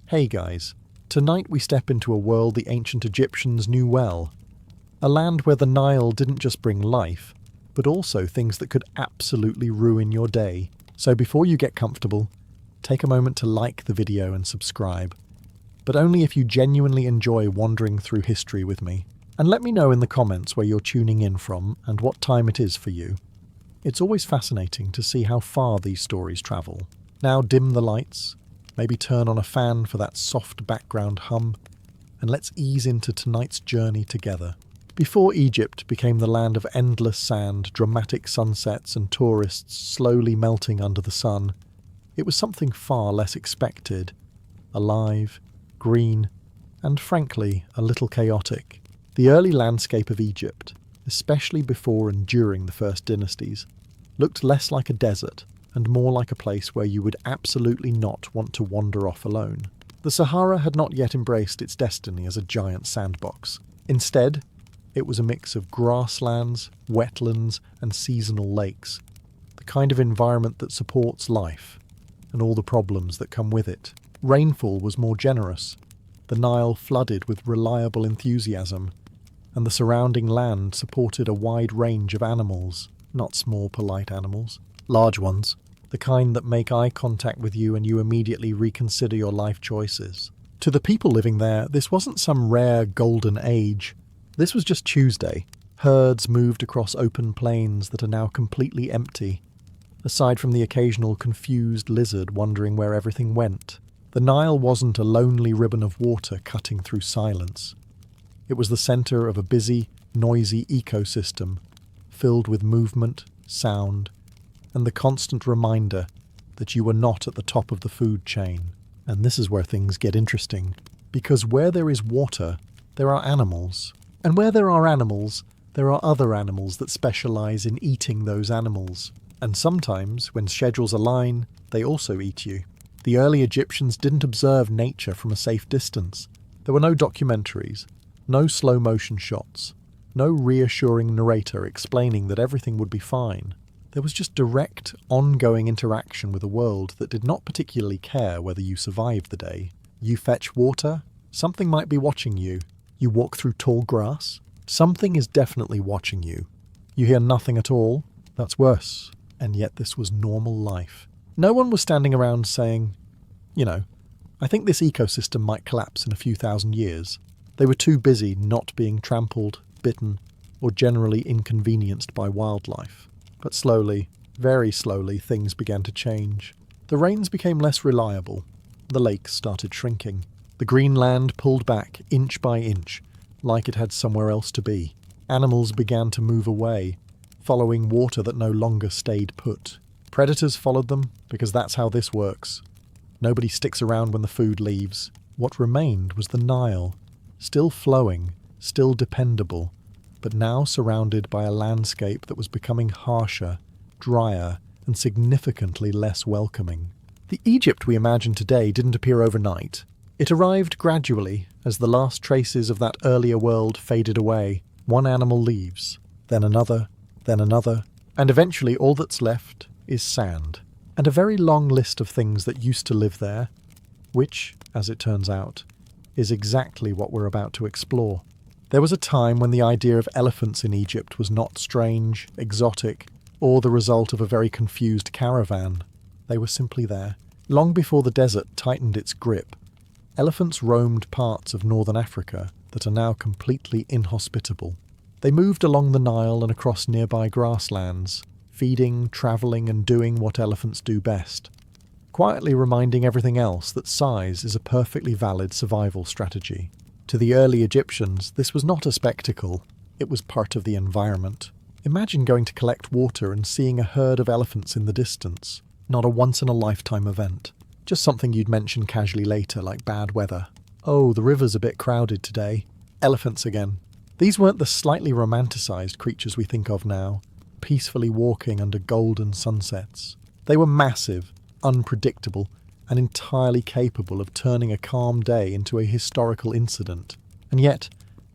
Hey guys, tonight we step into a world the ancient Egyptians knew well. A land where the Nile didn't just bring life, but also things that could absolutely ruin your day. So before you get comfortable, take a moment to like the video and subscribe. But only if you genuinely enjoy wandering through history with me. And let me know in the comments where you're tuning in from and what time it is for you. It's always fascinating to see how far these stories travel. Now dim the lights, maybe turn on a fan for that soft background hum, and let's ease into tonight's journey together. Before Egypt became the land of endless sand, dramatic sunsets and tourists slowly melting under the sun, it was something far less expected, alive, green, and frankly, a little chaotic. The early landscape of Egypt, especially before and during the first dynasties, looked less like a desert and more like a place where you would absolutely not want to wander off alone. The Sahara had not yet embraced its destiny as a giant sandbox. Instead, it was a mix of grasslands, wetlands, and seasonal lakes, the kind of environment that supports life and all the problems that come with it. Rainfall was more generous, the Nile flooded with reliable enthusiasm, and the surrounding land supported a wide range of animals, not small polite animals, large ones, the kind that make eye contact with you and you immediately reconsider your life choices. To the people living there, this wasn't some rare golden age. This was just Tuesday. Herds moved across open plains that are now completely empty, aside from the occasional confused lizard wondering where everything went. The Nile wasn't a lonely ribbon of water cutting through silence. It was the center of a busy, noisy ecosystem, filled with movement, sound, and the constant reminder that you were not at the top of the food chain. And this is where things get interesting, because where there is water, there are animals. And where there are animals, there are other animals that specialize in eating those animals. And sometimes, when schedules align, they also eat you. The early Egyptians didn't observe nature from a safe distance. There were no documentaries, no slow-motion shots, no reassuring narrator explaining that everything would be fine. There was just direct, ongoing interaction with a world that did not particularly care whether you survived the day. You fetch water, something might be watching you. You walk through tall grass, something is definitely watching you. You hear nothing at all, that's worse. And yet this was normal life. No one was standing around saying, I think this ecosystem might collapse in a few thousand years. They were too busy not being trampled, bitten, or generally inconvenienced by wildlife. But slowly, very slowly, things began to change. The rains became less reliable. The lakes started shrinking. The green land pulled back inch by inch, like it had somewhere else to be. Animals began to move away, following water that no longer stayed put. Predators followed them, because that's how this works. Nobody sticks around when the food leaves. What remained was the Nile, still flowing, still dependable, but now surrounded by a landscape that was becoming harsher, drier, and significantly less welcoming. The Egypt we imagine today didn't appear overnight. It arrived gradually as the last traces of that earlier world faded away. One animal leaves, then another, and eventually all that's left is sand. And a very long list of things that used to live there, which, as it turns out, is exactly what we're about to explore. There was a time when the idea of elephants in Egypt was not strange, exotic, or the result of a very confused caravan. They were simply there. Long before the desert tightened its grip, elephants roamed parts of northern Africa that are now completely inhospitable. They moved along the Nile and across nearby grasslands, feeding, travelling, and doing what elephants do best, quietly reminding everything else that size is a perfectly valid survival strategy. To the early Egyptians, this was not a spectacle, it was part of the environment. Imagine going to collect water and seeing a herd of elephants in the distance. Not a once-in-a-lifetime event. Just something you'd mention casually later, like bad weather. Oh, the river's a bit crowded today. Elephants again. These weren't the slightly romanticised creatures we think of now, peacefully walking under golden sunsets. They were massive, unpredictable, and entirely capable of turning a calm day into a historical incident. And yet,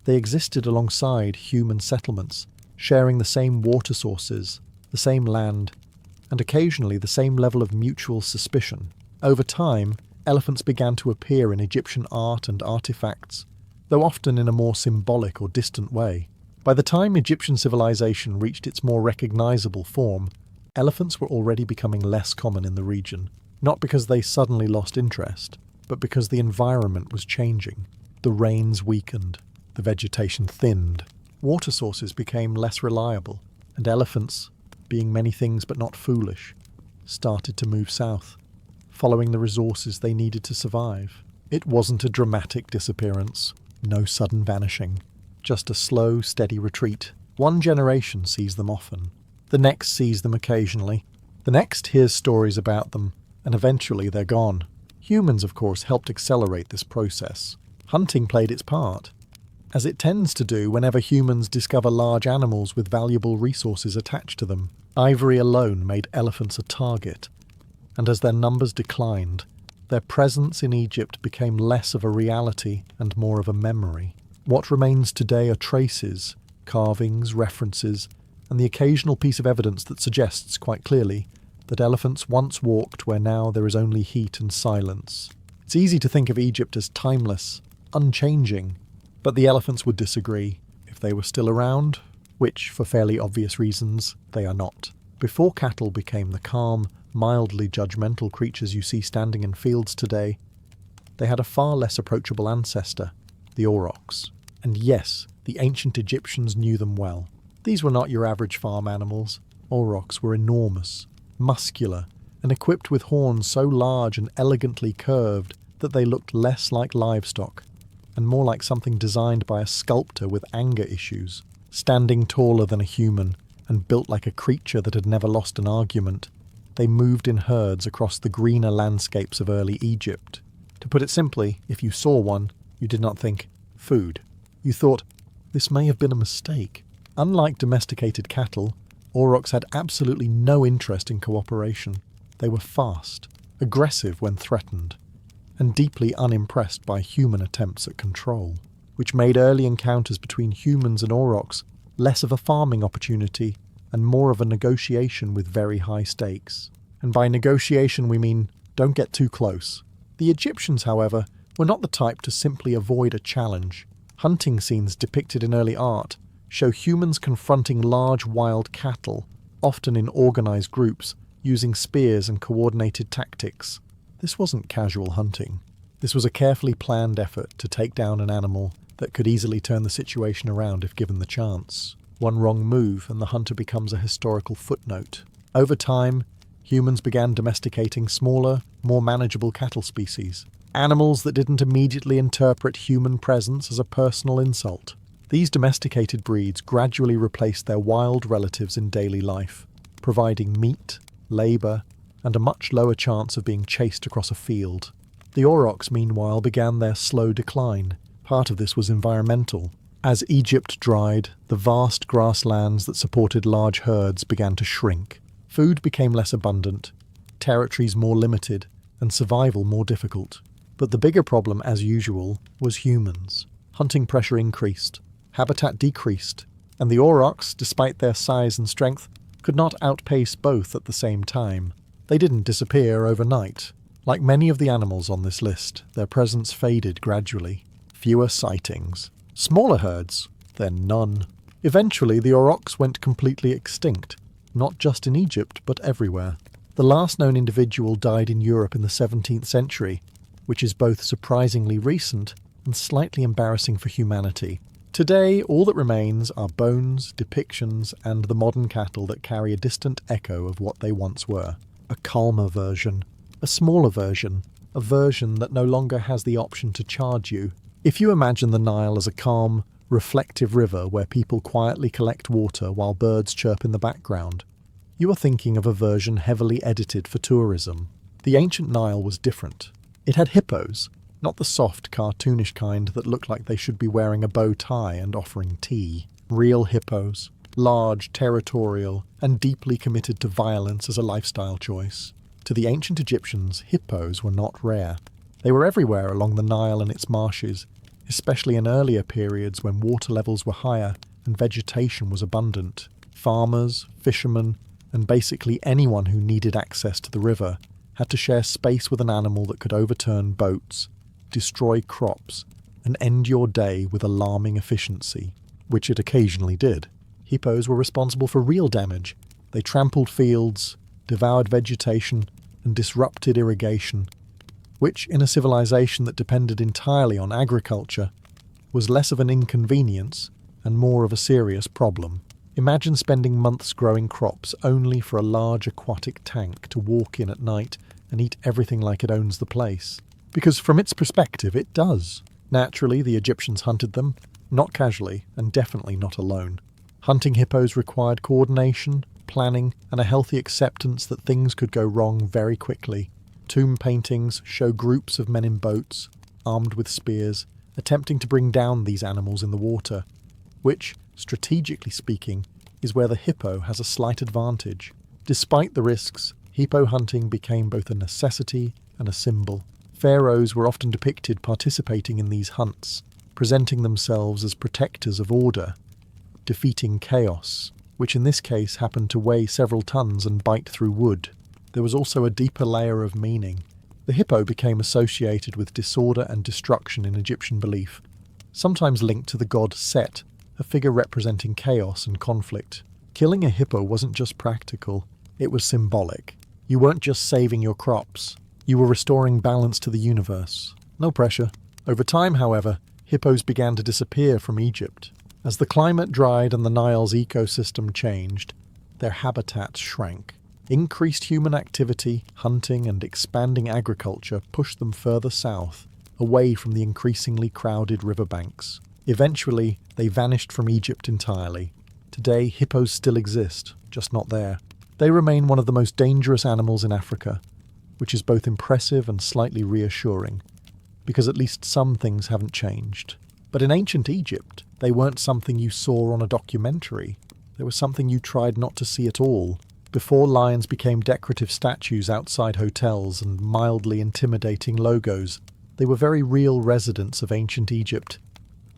they existed alongside human settlements, sharing the same water sources, the same land, and occasionally the same level of mutual suspicion. Over time, elephants began to appear in Egyptian art and artifacts, though often in a more symbolic or distant way. By the time Egyptian civilization reached its more recognizable form, elephants were already becoming less common in the region, not because they suddenly lost interest, but because the environment was changing. The rains weakened, the vegetation thinned, water sources became less reliable, and elephants, being many things but not foolish, started to move south, following the resources they needed to survive. It wasn't a dramatic disappearance, no sudden vanishing, just a slow, steady retreat. One generation sees them often, the next sees them occasionally, the next hears stories about them, and eventually they're gone. Humans, of course, helped accelerate this process. Hunting played its part, as it tends to do whenever humans discover large animals with valuable resources attached to them. Ivory alone made elephants a target, and as their numbers declined, their presence in Egypt became less of a reality and more of a memory. What remains today are traces, carvings, references, and the occasional piece of evidence that suggests quite clearly that elephants once walked where now there is only heat and silence. It's easy to think of Egypt as timeless, unchanging, but the elephants would disagree. If they were still around, which, for fairly obvious reasons, they are not. Before cattle became the calm, mildly judgmental creatures you see standing in fields today, they had a far less approachable ancestor, the aurochs. And yes, the ancient Egyptians knew them well. These were not your average farm animals. Aurochs were enormous, muscular, and equipped with horns so large and elegantly curved that they looked less like livestock, and more like something designed by a sculptor with anger issues. Standing taller than a human, and built like a creature that had never lost an argument, they moved in herds across the greener landscapes of early Egypt. To put it simply, if you saw one, you did not think, food. You thought, this may have been a mistake. Unlike domesticated cattle, aurochs had absolutely no interest in cooperation. They were fast, aggressive when threatened, and deeply unimpressed by human attempts at control, which made early encounters between humans and aurochs less of a farming opportunity and more of a negotiation with very high stakes. And by negotiation we mean, don't get too close. The Egyptians, however, were not the type to simply avoid a challenge. Hunting scenes depicted in early art show humans confronting large wild cattle, often in organized groups, using spears and coordinated tactics. This wasn't casual hunting. This was a carefully planned effort to take down an animal that could easily turn the situation around if given the chance. One wrong move and the hunter becomes a historical footnote. Over time, humans began domesticating smaller, more manageable cattle species, animals that didn't immediately interpret human presence as a personal insult. These domesticated breeds gradually replaced their wild relatives in daily life, providing meat, labour, and a much lower chance of being chased across a field. The aurochs, meanwhile, began their slow decline. Part of this was environmental. As Egypt dried, the vast grasslands that supported large herds began to shrink. Food became less abundant, territories more limited, and survival more difficult. But the bigger problem, as usual, was humans. Hunting pressure increased, habitat decreased, and the aurochs, despite their size and strength, could not outpace both at the same time. They didn't disappear overnight. Like many of the animals on this list, their presence faded gradually. Fewer sightings. Smaller herds, then none. Eventually, the aurochs went completely extinct, not just in Egypt, but everywhere. The last known individual died in Europe in the 17th century, which is both surprisingly recent and slightly embarrassing for humanity. Today, all that remains are bones, depictions, and the modern cattle that carry a distant echo of what they once were. A calmer version, a smaller version, a version that no longer has the option to charge you. If you imagine the Nile as a calm, reflective river where people quietly collect water while birds chirp in the background, you are thinking of a version heavily edited for tourism. The ancient Nile was different. It had hippos, not the soft, cartoonish kind that look like they should be wearing a bow tie and offering tea. Real hippos, large, territorial, and deeply committed to violence as a lifestyle choice. To the ancient Egyptians, hippos were not rare. They were everywhere along the Nile and its marshes, especially in earlier periods when water levels were higher and vegetation was abundant. Farmers, fishermen, and basically anyone who needed access to the river had to share space with an animal that could overturn boats, destroy crops, and end your day with alarming efficiency, which it occasionally did. Hippos were responsible for real damage. They trampled fields, devoured vegetation, and disrupted irrigation, which, in a civilization that depended entirely on agriculture, was less of an inconvenience and more of a serious problem. Imagine spending months growing crops only for a large aquatic tank to walk in at night and eat everything like it owns the place. Because from its perspective, it does. Naturally, the Egyptians hunted them, not casually, and definitely not alone. Hunting hippos required coordination, planning, and a healthy acceptance that things could go wrong very quickly. Tomb paintings show groups of men in boats, armed with spears, attempting to bring down these animals in the water, which, strategically speaking, is where the hippo has a slight advantage. Despite the risks, hippo hunting became both a necessity and a symbol. Pharaohs were often depicted participating in these hunts, presenting themselves as protectors of order, defeating chaos, which in this case happened to weigh several tons and bite through wood. There was also a deeper layer of meaning. The hippo became associated with disorder and destruction in Egyptian belief, sometimes linked to the god Set, a figure representing chaos and conflict. Killing a hippo wasn't just practical, it was symbolic. You weren't just saving your crops, you were restoring balance to the universe. No pressure. Over time, however, hippos began to disappear from Egypt. As the climate dried and the Nile's ecosystem changed, their habitats shrank. Increased human activity, hunting, and expanding agriculture pushed them further south, away from the increasingly crowded riverbanks. Eventually, they vanished from Egypt entirely. Today, hippos still exist, just not there. They remain one of the most dangerous animals in Africa, which is both impressive and slightly reassuring, because at least some things haven't changed. But in ancient Egypt, they weren't something you saw on a documentary. They were something you tried not to see at all. Before lions became decorative statues outside hotels and mildly intimidating logos, they were very real residents of ancient Egypt,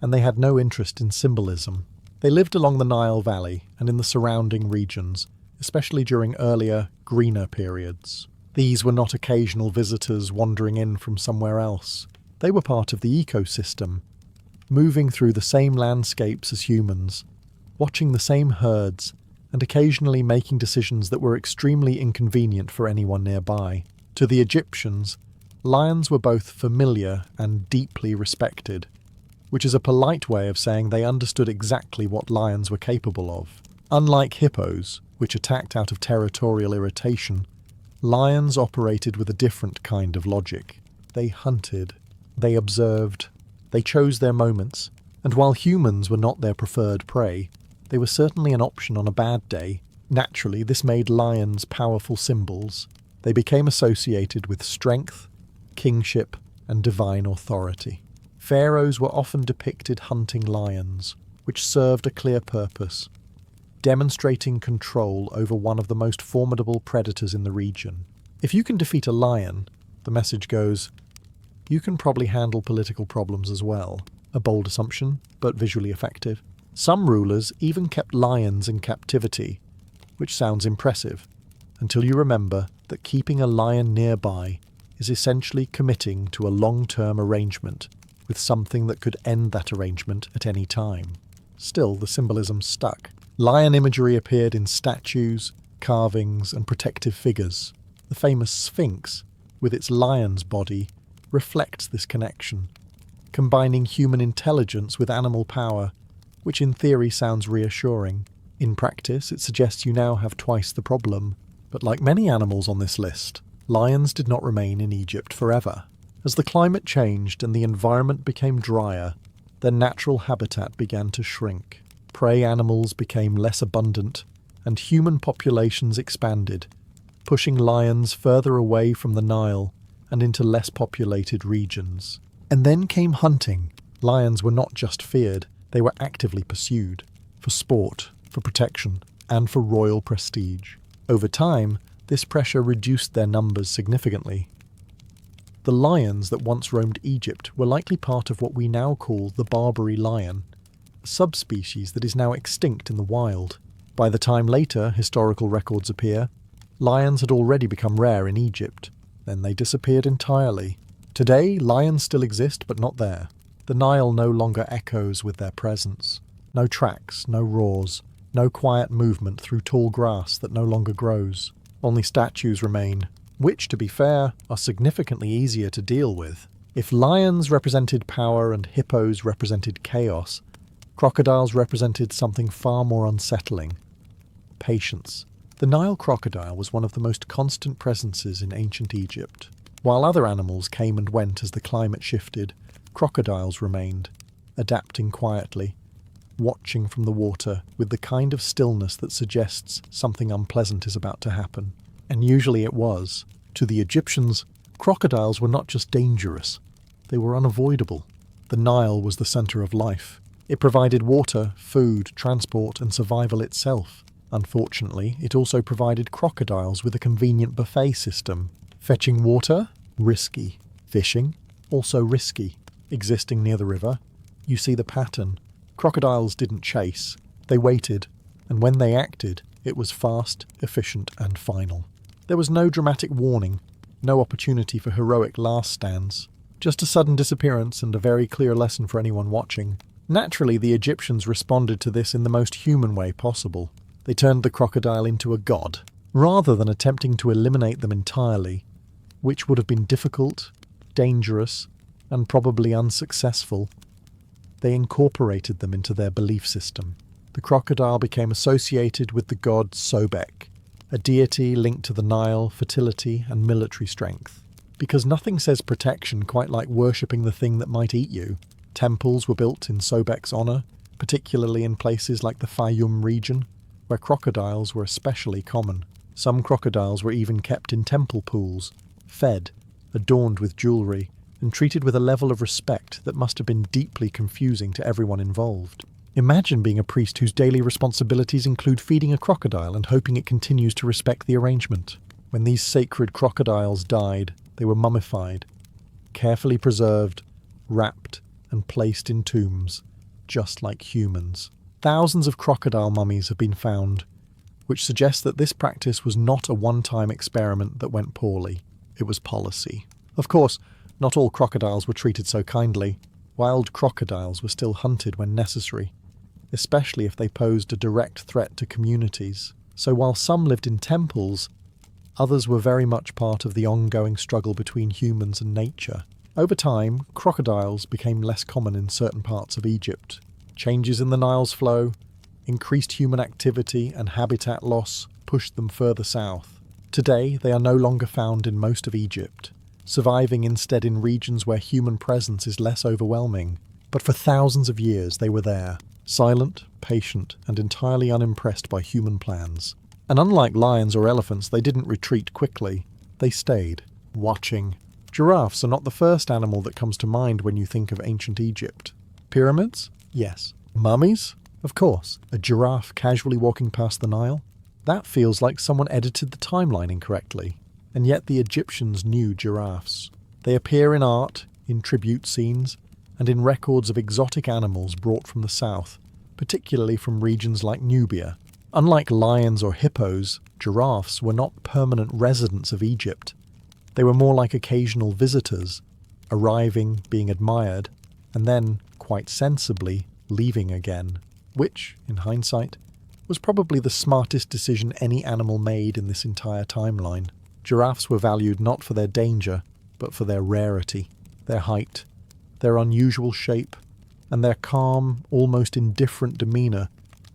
and they had no interest in symbolism. They lived along the Nile Valley and in the surrounding regions, especially during earlier, greener periods. These were not occasional visitors wandering in from somewhere else. They were part of the ecosystem, moving through the same landscapes as humans, watching the same herds, and occasionally making decisions that were extremely inconvenient for anyone nearby. To the Egyptians, lions were both familiar and deeply respected, which is a polite way of saying they understood exactly what lions were capable of. Unlike hippos, which attacked out of territorial irritation, lions operated with a different kind of logic. They hunted, they observed, they chose their moments, and while humans were not their preferred prey, they were certainly an option on a bad day. Naturally, this made lions powerful symbols. They became associated with strength, kingship, and divine authority. Pharaohs were often depicted hunting lions, which served a clear purpose, demonstrating control over one of the most formidable predators in the region. If you can defeat a lion, the message goes, you can probably handle political problems as well. A bold assumption, but visually effective. Some rulers even kept lions in captivity, which sounds impressive, until you remember that keeping a lion nearby is essentially committing to a long-term arrangement with something that could end that arrangement at any time. Still, the symbolism stuck. Lion imagery appeared in statues, carvings, and protective figures. The famous Sphinx, with its lion's body, reflects this connection, combining human intelligence with animal power, which in theory sounds reassuring. In practice, it suggests you now have twice the problem. But like many animals on this list, lions did not remain in Egypt forever. As the climate changed and the environment became drier, their natural habitat began to shrink. Prey animals became less abundant, and human populations expanded, pushing lions further away from the Nile and into less populated regions. And then came hunting. Lions were not just feared, they were actively pursued, for sport, for protection, and for royal prestige. Over time, this pressure reduced their numbers significantly. The lions that once roamed Egypt were likely part of what we now call the Barbary lion, a subspecies that is now extinct in the wild. By the time later historical records appear, lions had already become rare in Egypt. Then they disappeared entirely. Today, lions still exist, but not there. The Nile no longer echoes with their presence. No tracks, no roars, no quiet movement through tall grass that no longer grows. Only statues remain, which, to be fair, are significantly easier to deal with. If lions represented power and hippos represented chaos, crocodiles represented something far more unsettling. Patience. The Nile crocodile was one of the most constant presences in ancient Egypt. While other animals came and went as the climate shifted, crocodiles remained, adapting quietly, watching from the water with the kind of stillness that suggests something unpleasant is about to happen. And usually it was. To the Egyptians, crocodiles were not just dangerous, they were unavoidable. The Nile was the centre of life. It provided water, food, transport, and survival itself. Unfortunately, it also provided crocodiles with a convenient buffet system. Fetching water? Risky. Fishing? Also risky. Existing near the river? You see the pattern. Crocodiles didn't chase. They waited, and when they acted, it was fast, efficient, and final. There was no dramatic warning, no opportunity for heroic last stands. Just a sudden disappearance and a very clear lesson for anyone watching. Naturally, the Egyptians responded to this in the most human way possible. They turned the crocodile into a god, rather than attempting to eliminate them entirely, which would have been difficult, dangerous, and probably unsuccessful. They incorporated them into their belief system. The crocodile became associated with the god Sobek, a deity linked to the Nile, fertility, and military strength. Because nothing says protection quite like worshipping the thing that might eat you. Temples were built in Sobek's honour, particularly in places like the Fayum region, where crocodiles were especially common. Some crocodiles were even kept in temple pools, fed, adorned with jewellery, and treated with a level of respect that must have been deeply confusing to everyone involved. Imagine being a priest whose daily responsibilities include feeding a crocodile and hoping it continues to respect the arrangement. When these sacred crocodiles died, they were mummified, carefully preserved, wrapped, and placed in tombs, just like humans. Thousands of crocodile mummies have been found, which suggests that this practice was not a one-time experiment that went poorly. It was policy. Of course, not all crocodiles were treated so kindly. Wild crocodiles were still hunted when necessary, especially if they posed a direct threat to communities. So while some lived in temples, others were very much part of the ongoing struggle between humans and nature. Over time, crocodiles became less common in certain parts of Egypt. Changes in the Nile's flow, increased human activity, and habitat loss pushed them further south. Today, they are no longer found in most of Egypt, surviving instead in regions where human presence is less overwhelming. But for thousands of years they were there, silent, patient, and entirely unimpressed by human plans. And unlike lions or elephants, they didn't retreat quickly. They stayed, watching. Giraffes are not the first animal that comes to mind when you think of ancient Egypt. Pyramids? Yes. Mummies? Of course. A giraffe casually walking past the Nile? That feels like someone edited the timeline incorrectly. And yet the Egyptians knew giraffes. They appear in art, in tribute scenes, and in records of exotic animals brought from the south, particularly from regions like Nubia. Unlike lions or hippos, giraffes were not permanent residents of Egypt. They were more like occasional visitors, arriving, being admired, and then, quite sensibly, leaving again, which, in hindsight, was probably the smartest decision any animal made in this entire timeline. Giraffes were valued not for their danger, but for their rarity, their height, their unusual shape, and their calm, almost indifferent demeanour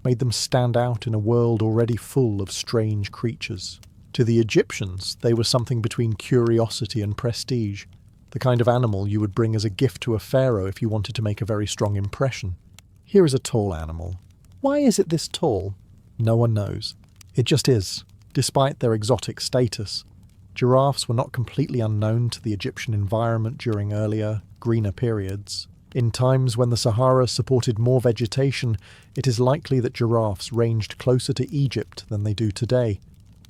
made them stand out in a world already full of strange creatures. To the Egyptians, they were something between curiosity and prestige, the kind of animal you would bring as a gift to a pharaoh if you wanted to make a very strong impression. Here is a tall animal. Why is it this tall? No one knows. It just is. Despite their exotic status, giraffes were not completely unknown to the Egyptian environment during earlier, greener periods. In times when the Sahara supported more vegetation, it is likely that giraffes ranged closer to Egypt than they do today,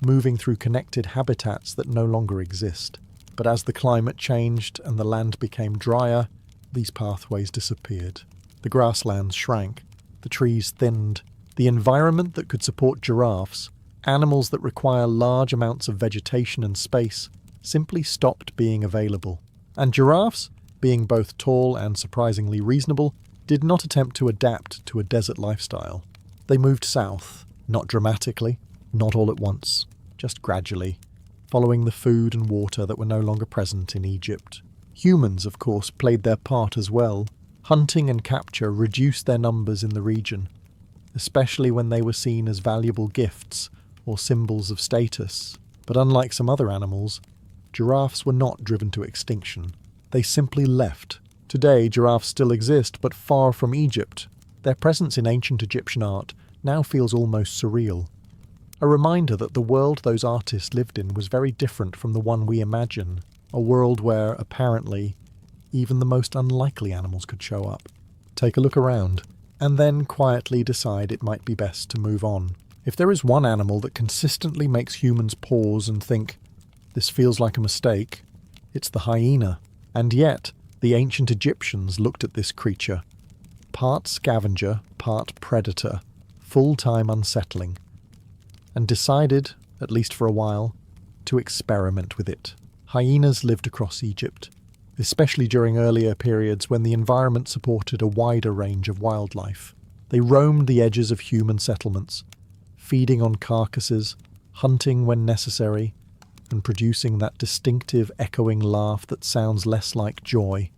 moving through connected habitats that no longer exist. But as the climate changed and the land became drier, these pathways disappeared. The grasslands shrank, the trees thinned. The environment that could support giraffes, animals that require large amounts of vegetation and space, simply stopped being available. And giraffes, being both tall and surprisingly reasonable, did not attempt to adapt to a desert lifestyle. They moved south, not dramatically, not all at once, just gradually, following the food and water that were no longer present in Egypt. Humans, of course, played their part as well. Hunting and capture reduced their numbers in the region, especially when they were seen as valuable gifts or symbols of status. But unlike some other animals, giraffes were not driven to extinction. They simply left. Today, giraffes still exist, but far from Egypt. Their presence in ancient Egyptian art now feels almost surreal. A reminder that the world those artists lived in was very different from the one we imagine, a world where, apparently, even the most unlikely animals could show up. Take a look around, and then quietly decide it might be best to move on. If there is one animal that consistently makes humans pause and think, "This feels like a mistake," it's the hyena. And yet, the ancient Egyptians looked at this creature, part scavenger, part predator, full-time unsettling, and decided, at least for a while, to experiment with it. Hyenas lived across Egypt, especially during earlier periods when the environment supported a wider range of wildlife. They roamed the edges of human settlements, feeding on carcasses, hunting when necessary, and producing that distinctive echoing laugh that sounds less like joy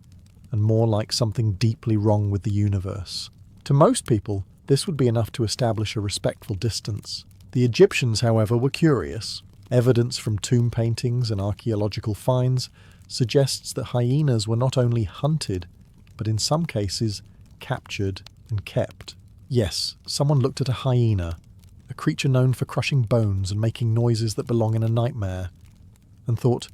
and more like something deeply wrong with the universe. To most people, this would be enough to establish a respectful distance. The Egyptians, however, were curious. Evidence from tomb paintings and archaeological finds suggests that hyenas were not only hunted, but in some cases captured and kept. Yes, someone looked at a hyena, a creature known for crushing bones and making noises that belong in a nightmare, and thought,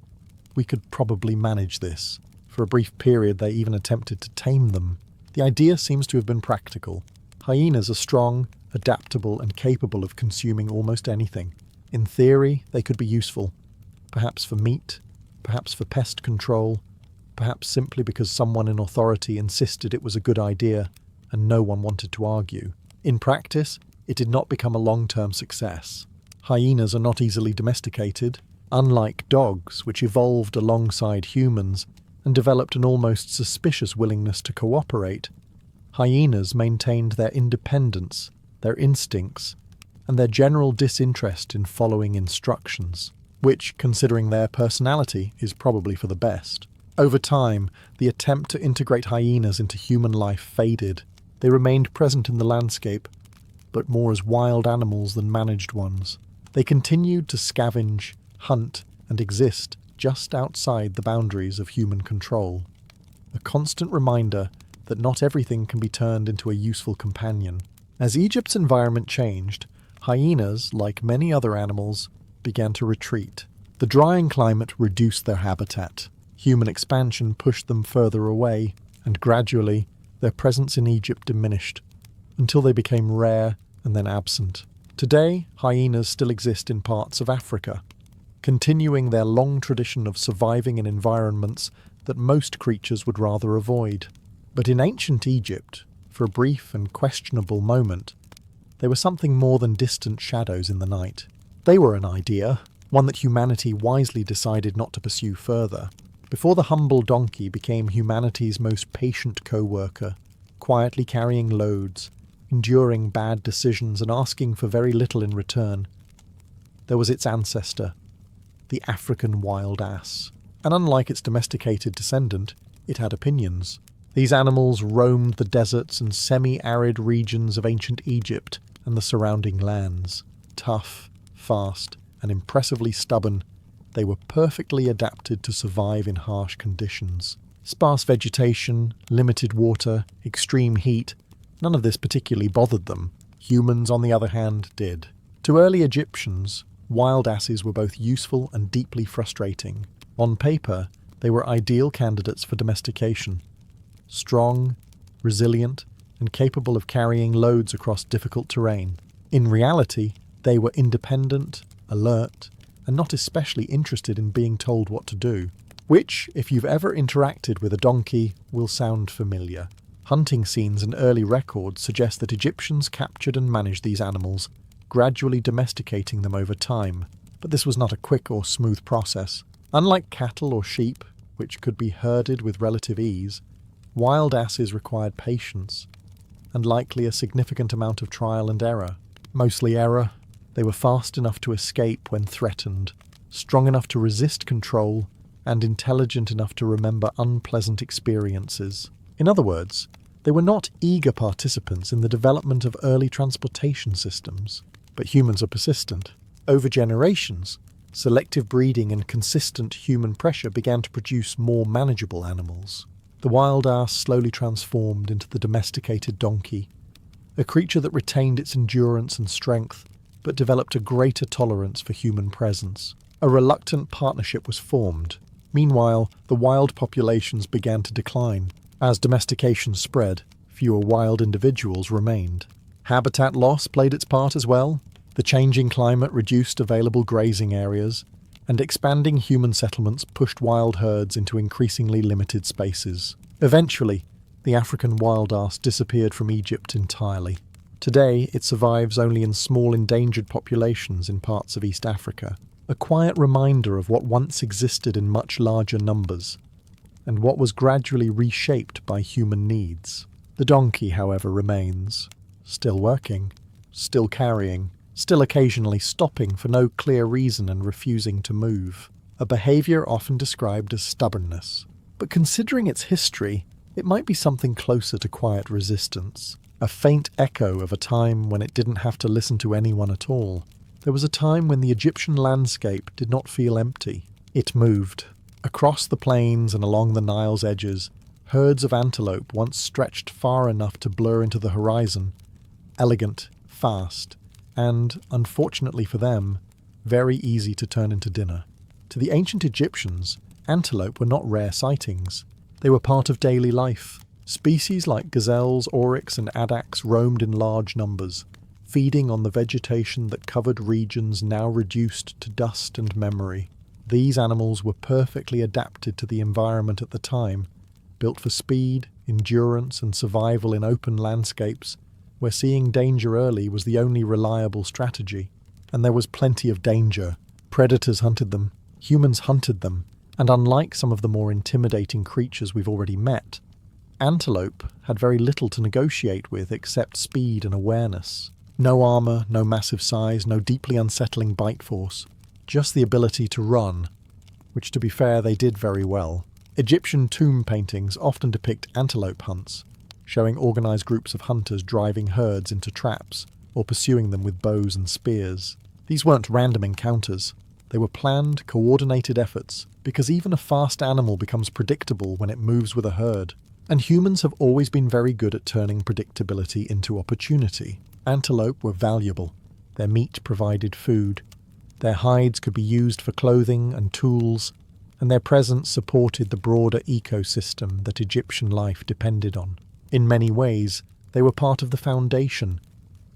we could probably manage this. For a brief period they even attempted to tame them. The idea seems to have been practical. Hyenas are strong, adaptable, and capable of consuming almost anything. In theory, they could be useful. Perhaps for meat, perhaps for pest control, perhaps simply because someone in authority insisted it was a good idea and no one wanted to argue. In practice, it did not become a long-term success. Hyenas are not easily domesticated. Unlike dogs, which evolved alongside humans and developed an almost suspicious willingness to cooperate, hyenas maintained their independence, their instincts, and their general disinterest in following instructions, which, considering their personality, is probably for the best. Over time, the attempt to integrate hyenas into human life faded. They remained present in the landscape, but more as wild animals than managed ones. They continued to scavenge, hunt, and exist just outside the boundaries of human control. A constant reminder that not everything can be turned into a useful companion. As Egypt's environment changed, hyenas, like many other animals, began to retreat. The drying climate reduced their habitat. Human expansion pushed them further away, and gradually their presence in Egypt diminished, until they became rare and then absent. Today, hyenas still exist in parts of Africa, continuing their long tradition of surviving in environments that most creatures would rather avoid. But in ancient Egypt, for a brief and questionable moment, they were something more than distant shadows in the night. They were an idea, one that humanity wisely decided not to pursue further. Before the humble donkey became humanity's most patient co-worker, quietly carrying loads, enduring bad decisions and asking for very little in return, there was its ancestor, the African wild ass. And unlike its domesticated descendant, it had opinions. These animals roamed the deserts and semi-arid regions of ancient Egypt and the surrounding lands. Tough, fast, and impressively stubborn, they were perfectly adapted to survive in harsh conditions. Sparse vegetation, limited water, extreme heat, none of this particularly bothered them. Humans, on the other hand, did. To early Egyptians, wild asses were both useful and deeply frustrating. On paper, they were ideal candidates for domestication. Strong, resilient, and capable of carrying loads across difficult terrain. In reality, they were independent, alert, and not especially interested in being told what to do, which, if you've ever interacted with a donkey, will sound familiar. Hunting scenes and early records suggest that Egyptians captured and managed these animals, gradually domesticating them over time. But this was not a quick or smooth process. Unlike cattle or sheep, which could be herded with relative ease, wild asses required patience, and likely a significant amount of trial and error. Mostly error. They were fast enough to escape when threatened, strong enough to resist control, and intelligent enough to remember unpleasant experiences. In other words, they were not eager participants in the development of early transportation systems. But humans are persistent. Over generations, selective breeding and consistent human pressure began to produce more manageable animals. The wild ass slowly transformed into the domesticated donkey, a creature that retained its endurance and strength, but developed a greater tolerance for human presence. A reluctant partnership was formed. Meanwhile, the wild populations began to decline. As domestication spread, fewer wild individuals remained. Habitat loss played its part as well. The changing climate reduced available grazing areas, and expanding human settlements pushed wild herds into increasingly limited spaces. Eventually, the African wild ass disappeared from Egypt entirely. Today, it survives only in small endangered populations in parts of East Africa, a quiet reminder of what once existed in much larger numbers, and what was gradually reshaped by human needs. The donkey, however, remains, still working, still carrying, still occasionally stopping for no clear reason and refusing to move, a behaviour often described as stubbornness. But considering its history, it might be something closer to quiet resistance, a faint echo of a time when it didn't have to listen to anyone at all. There was a time when the Egyptian landscape did not feel empty. It moved. Across the plains and along the Nile's edges, herds of antelope once stretched far enough to blur into the horizon, elegant, fast, and, unfortunately for them, very easy to turn into dinner. To the ancient Egyptians, antelope were not rare sightings. They were part of daily life. Species like gazelles, oryx, and addax roamed in large numbers, feeding on the vegetation that covered regions now reduced to dust and memory. These animals were perfectly adapted to the environment at the time, built for speed, endurance, and survival in open landscapes, where seeing danger early was the only reliable strategy. And there was plenty of danger. Predators hunted them, humans hunted them, and unlike some of the more intimidating creatures we've already met, antelope had very little to negotiate with except speed and awareness. No armor, no massive size, no deeply unsettling bite force, just the ability to run, which to be fair they did very well. Egyptian tomb paintings often depict antelope hunts, showing organized groups of hunters driving herds into traps or pursuing them with bows and spears. These weren't random encounters. They were planned, coordinated efforts, because even a fast animal becomes predictable when it moves with a herd. And humans have always been very good at turning predictability into opportunity. Antelope were valuable. Their meat provided food. Their hides could be used for clothing and tools, and their presence supported the broader ecosystem that Egyptian life depended on. In many ways, they were part of the foundation,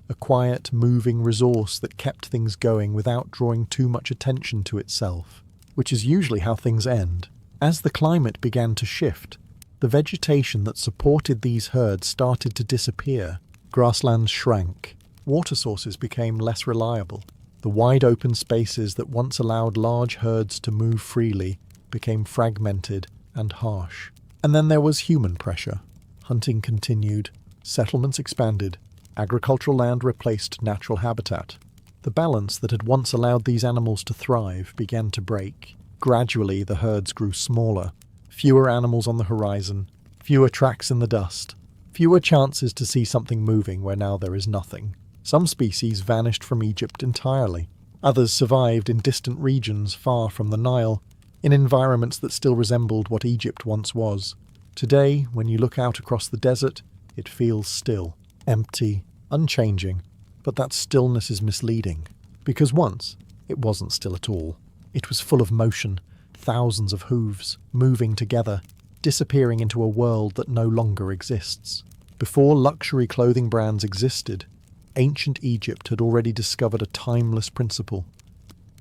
a quiet, moving resource that kept things going without drawing too much attention to itself, which is usually how things end. As the climate began to shift, the vegetation that supported these herds started to disappear. Grasslands shrank. Water sources became less reliable. The wide open spaces that once allowed large herds to move freely became fragmented and harsh. And then there was human pressure. Hunting continued. Settlements expanded. Agricultural land replaced natural habitat. The balance that had once allowed these animals to thrive began to break. Gradually, the herds grew smaller. Fewer animals on the horizon. Fewer tracks in the dust. Fewer chances to see something moving where now there is nothing. Some species vanished from Egypt entirely. Others survived in distant regions far from the Nile, in environments that still resembled what Egypt once was. Today, when you look out across the desert, it feels still, empty, unchanging. But that stillness is misleading, because once it wasn't still at all. It was full of motion, thousands of hooves, moving together, disappearing into a world that no longer exists. Before luxury clothing brands existed, ancient Egypt had already discovered a timeless principle.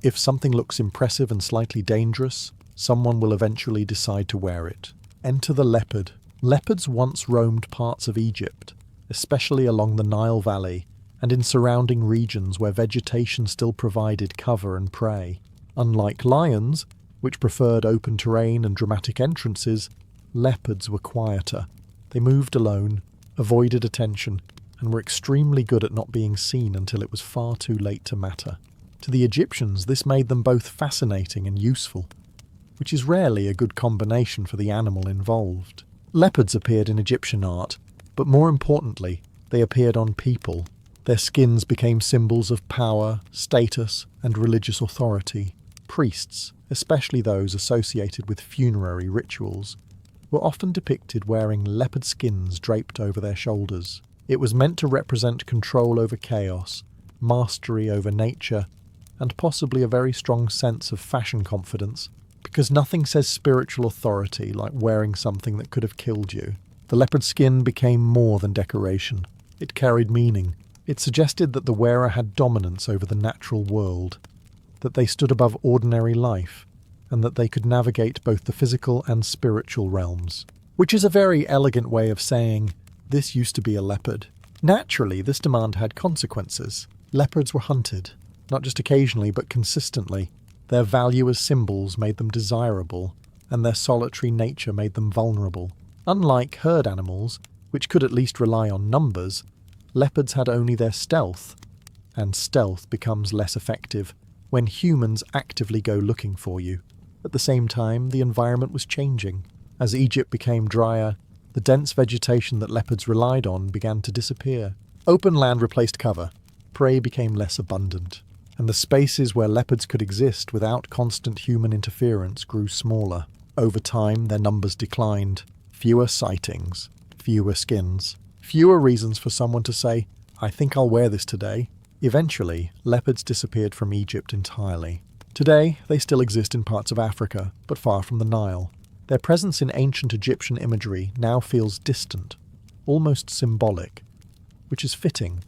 If something looks impressive and slightly dangerous, someone will eventually decide to wear it. Enter the leopard. Leopards once roamed parts of Egypt, especially along the Nile Valley and in surrounding regions where vegetation still provided cover and prey. Unlike lions, which preferred open terrain and dramatic entrances, leopards were quieter. They moved alone, avoided attention, and were extremely good at not being seen until it was far too late to matter. To the Egyptians, this made them both fascinating and useful, which is rarely a good combination for the animal involved. Leopards appeared in Egyptian art, but more importantly, they appeared on people. Their skins became symbols of power, status, and religious authority. Priests, especially those associated with funerary rituals, were often depicted wearing leopard skins draped over their shoulders. It was meant to represent control over chaos, mastery over nature, and possibly a very strong sense of fashion confidence, because nothing says spiritual authority like wearing something that could have killed you. The leopard skin became more than decoration. It carried meaning. It suggested that the wearer had dominance over the natural world, that they stood above ordinary life, and that they could navigate both the physical and spiritual realms. Which is a very elegant way of saying, this used to be a leopard. Naturally, this demand had consequences. Leopards were hunted, not just occasionally but consistently. Their value as symbols made them desirable, and their solitary nature made them vulnerable. Unlike herd animals, which could at least rely on numbers, leopards had only their stealth, and stealth becomes less effective when humans actively go looking for you. At the same time, the environment was changing. As Egypt became drier, the dense vegetation that leopards relied on began to disappear. Open land replaced cover. Prey became less abundant, and the spaces where leopards could exist without constant human interference grew smaller. Over time, their numbers declined. Fewer sightings, fewer skins, fewer reasons for someone to say, I think I'll wear this today. Eventually, leopards disappeared from Egypt entirely. Today, they still exist in parts of Africa, but far from the Nile. Their presence in ancient Egyptian imagery now feels distant, almost symbolic, which is fitting,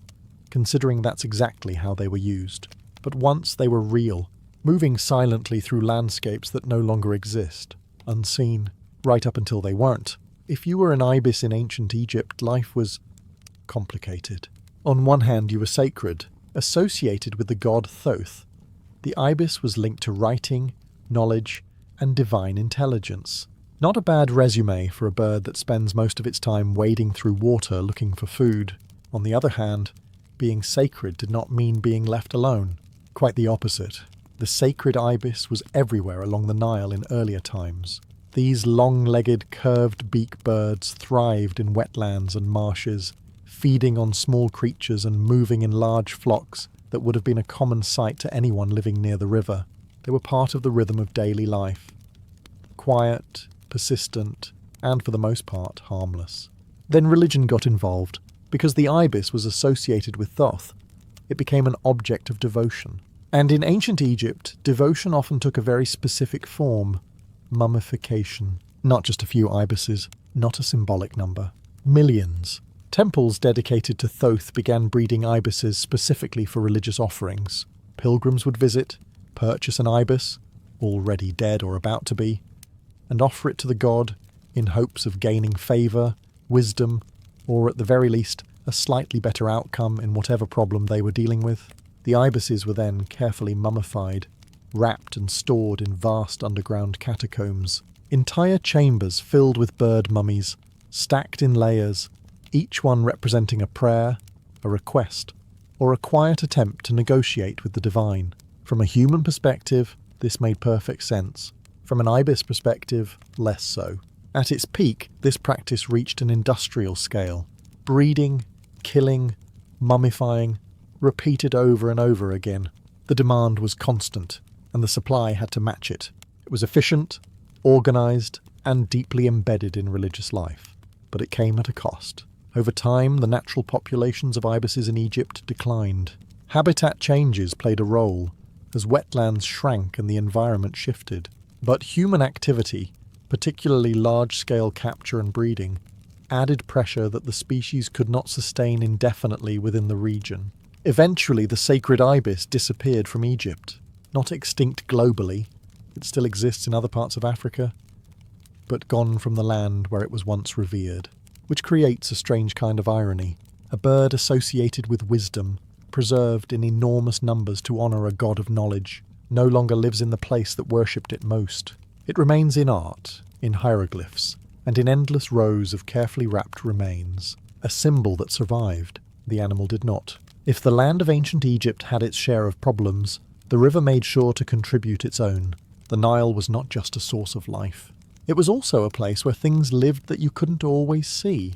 considering that's exactly how they were used. But once they were real, moving silently through landscapes that no longer exist, unseen, right up until they weren't. If you were an ibis in ancient Egypt, life was complicated. On one hand, you were sacred, associated with the god Thoth. The ibis was linked to writing, knowledge, and divine intelligence. Not a bad resume for a bird that spends most of its time wading through water looking for food. On the other hand, being sacred did not mean being left alone. Quite the opposite. The sacred ibis was everywhere along the Nile in earlier times. These long-legged, curved-beak birds thrived in wetlands and marshes, feeding on small creatures and moving in large flocks that would have been a common sight to anyone living near the river. They were part of the rhythm of daily life. Quiet, persistent, and for the most part, harmless. Then religion got involved. Because the ibis was associated with Thoth, it became an object of devotion. And in ancient Egypt, devotion often took a very specific form: mummification. Not just a few ibises, not a symbolic number. Millions. Temples dedicated to Thoth began breeding ibises specifically for religious offerings. Pilgrims would visit, purchase an ibis, already dead or about to be, and offer it to the god in hopes of gaining favour, wisdom, or at the very least, a slightly better outcome in whatever problem they were dealing with. The ibises were then carefully mummified, wrapped and stored in vast underground catacombs. Entire chambers filled with bird mummies, stacked in layers, each one representing a prayer, a request, or a quiet attempt to negotiate with the divine. From a human perspective, this made perfect sense. From an ibis perspective, less so. At its peak, this practice reached an industrial scale. Breeding, killing, mummifying, repeated over and over again. The demand was constant, and the supply had to match it. It was efficient, organised, and deeply embedded in religious life. But it came at a cost. Over time, the natural populations of ibises in Egypt declined. Habitat changes played a role, as wetlands shrank and the environment shifted. But human activity, particularly large-scale capture and breeding, added pressure that the species could not sustain indefinitely within the region. Eventually, the sacred ibis disappeared from Egypt. Not extinct globally, it still exists in other parts of Africa, but gone from the land where it was once revered. Which creates a strange kind of irony. A bird associated with wisdom, preserved in enormous numbers to honour a god of knowledge, no longer lives in the place that worshipped it most. It remains in art, in hieroglyphs, and in endless rows of carefully wrapped remains. A symbol that survived, the animal did not. If the land of ancient Egypt had its share of problems, the river made sure to contribute its own. The Nile was not just a source of life. It was also a place where things lived that you couldn't always see,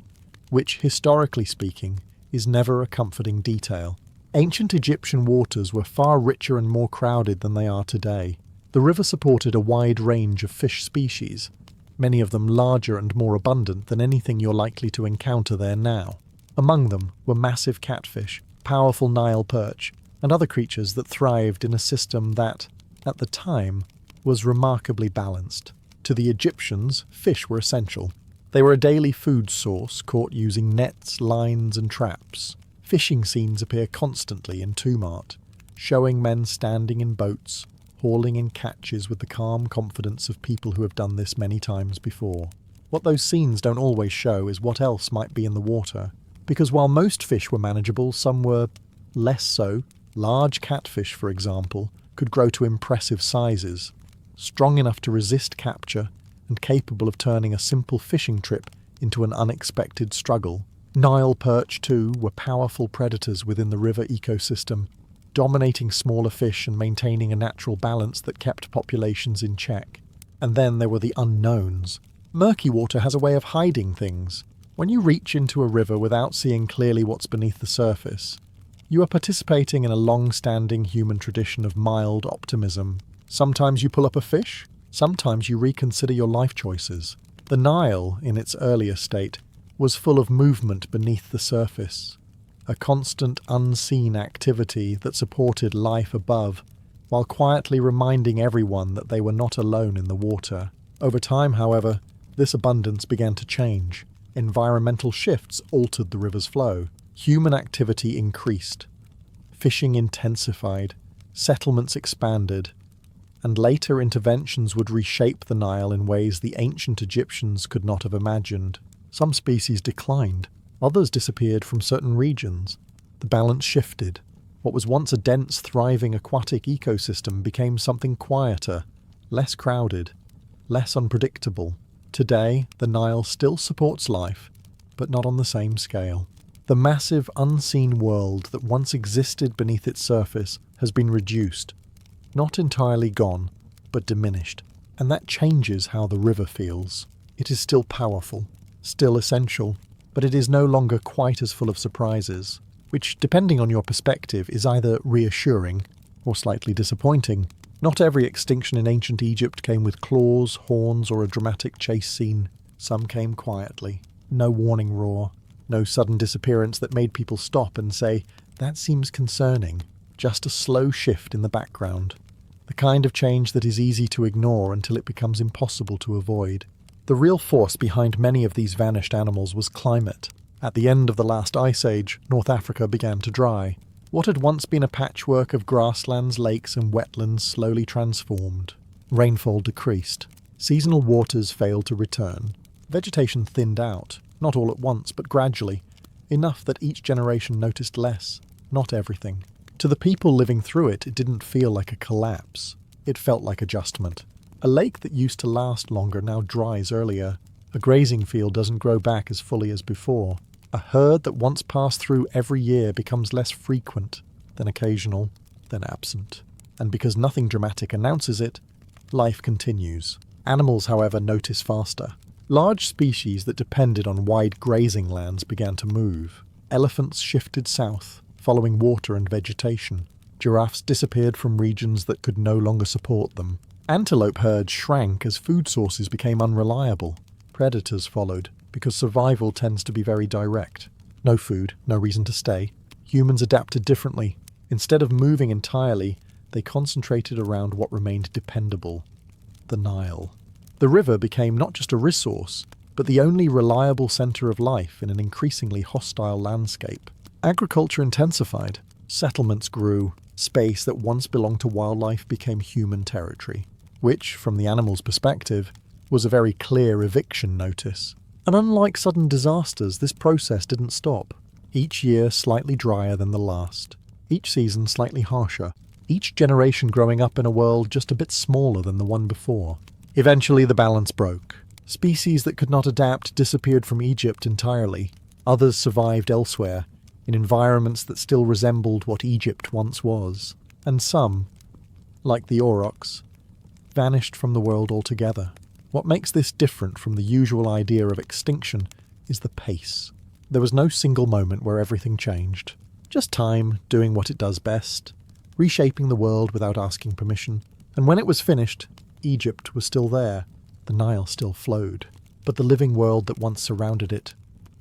which, historically speaking, is never a comforting detail. Ancient Egyptian waters were far richer and more crowded than they are today. The river supported a wide range of fish species, many of them larger and more abundant than anything you're likely to encounter there now. Among them were massive catfish, powerful Nile perch, and other creatures that thrived in a system that, at the time, was remarkably balanced. To the Egyptians, fish were essential. They were a daily food source caught using nets, lines, and traps. Fishing scenes appear constantly in tomb art, showing men standing in boats, hauling in catches with the calm confidence of people who have done this many times before. What those scenes don't always show is what else might be in the water, because while most fish were manageable, some were less so. Large catfish, for example, could grow to impressive sizes, strong enough to resist capture and capable of turning a simple fishing trip into an unexpected struggle. Nile perch, too, were powerful predators within the river ecosystem, dominating smaller fish and maintaining a natural balance that kept populations in check. And then there were the unknowns. Murky water has a way of hiding things. When you reach into a river without seeing clearly what's beneath the surface, you are participating in a long-standing human tradition of mild optimism. Sometimes you pull up a fish, sometimes you reconsider your life choices. The Nile, in its earlier state, was full of movement beneath the surface, a constant unseen activity that supported life above, while quietly reminding everyone that they were not alone in the water. Over time, however, this abundance began to change. Environmental shifts altered the river's flow. Human activity increased. Fishing intensified. Settlements expanded. And later interventions would reshape the Nile in ways the ancient Egyptians could not have imagined. Some species declined, others disappeared from certain regions. The balance shifted. What was once a dense, thriving aquatic ecosystem became something quieter, less crowded, less unpredictable. Today, the Nile still supports life, but not on the same scale. The massive, unseen world that once existed beneath its surface has been reduced. Not entirely gone, but diminished. And that changes how the river feels. It is still powerful, still essential, but it is no longer quite as full of surprises, which, depending on your perspective, is either reassuring or slightly disappointing. Not every extinction in ancient Egypt came with claws, horns, or a dramatic chase scene. Some came quietly. No warning roar. No sudden disappearance that made people stop and say, "That seems concerning." Just a slow shift in the background. The kind of change that is easy to ignore until it becomes impossible to avoid. The real force behind many of these vanished animals was climate. At the end of the last ice age, North Africa began to dry. What had once been a patchwork of grasslands, lakes, and wetlands slowly transformed. Rainfall decreased. Seasonal waters failed to return. Vegetation thinned out, not all at once, but gradually, enough that each generation noticed less, not everything. To the people living through it, it didn't feel like a collapse. It felt like adjustment. A lake that used to last longer now dries earlier. A grazing field doesn't grow back as fully as before. A herd that once passed through every year becomes less frequent, then occasional, then absent. And because nothing dramatic announces it, life continues. Animals, however, notice faster. Large species that depended on wide grazing lands began to move. Elephants shifted south, following water and vegetation. Giraffes disappeared from regions that could no longer support them. Antelope herds shrank as food sources became unreliable. Predators followed, because survival tends to be very direct. No food, no reason to stay. Humans adapted differently. Instead of moving entirely, they concentrated around what remained dependable: the Nile. The river became not just a resource, but the only reliable centre of life in an increasingly hostile landscape. Agriculture intensified. Settlements grew. Space that once belonged to wildlife became human territory, which, from the animal's perspective, was a very clear eviction notice. And unlike sudden disasters, this process didn't stop. Each year slightly drier than the last. Each season slightly harsher. each generation growing up in a world just a bit smaller than the one before. Eventually the balance broke. Species that could not adapt disappeared from Egypt entirely. Others survived elsewhere, in environments that still resembled what Egypt once was. And some, like the aurochs, vanished from the world altogether. What makes this different from the usual idea of extinction is the pace. There was no single moment where everything changed. Just time doing what it does best, reshaping the world without asking permission. And when it was finished, Egypt was still there. The Nile still flowed. But the living world that once surrounded it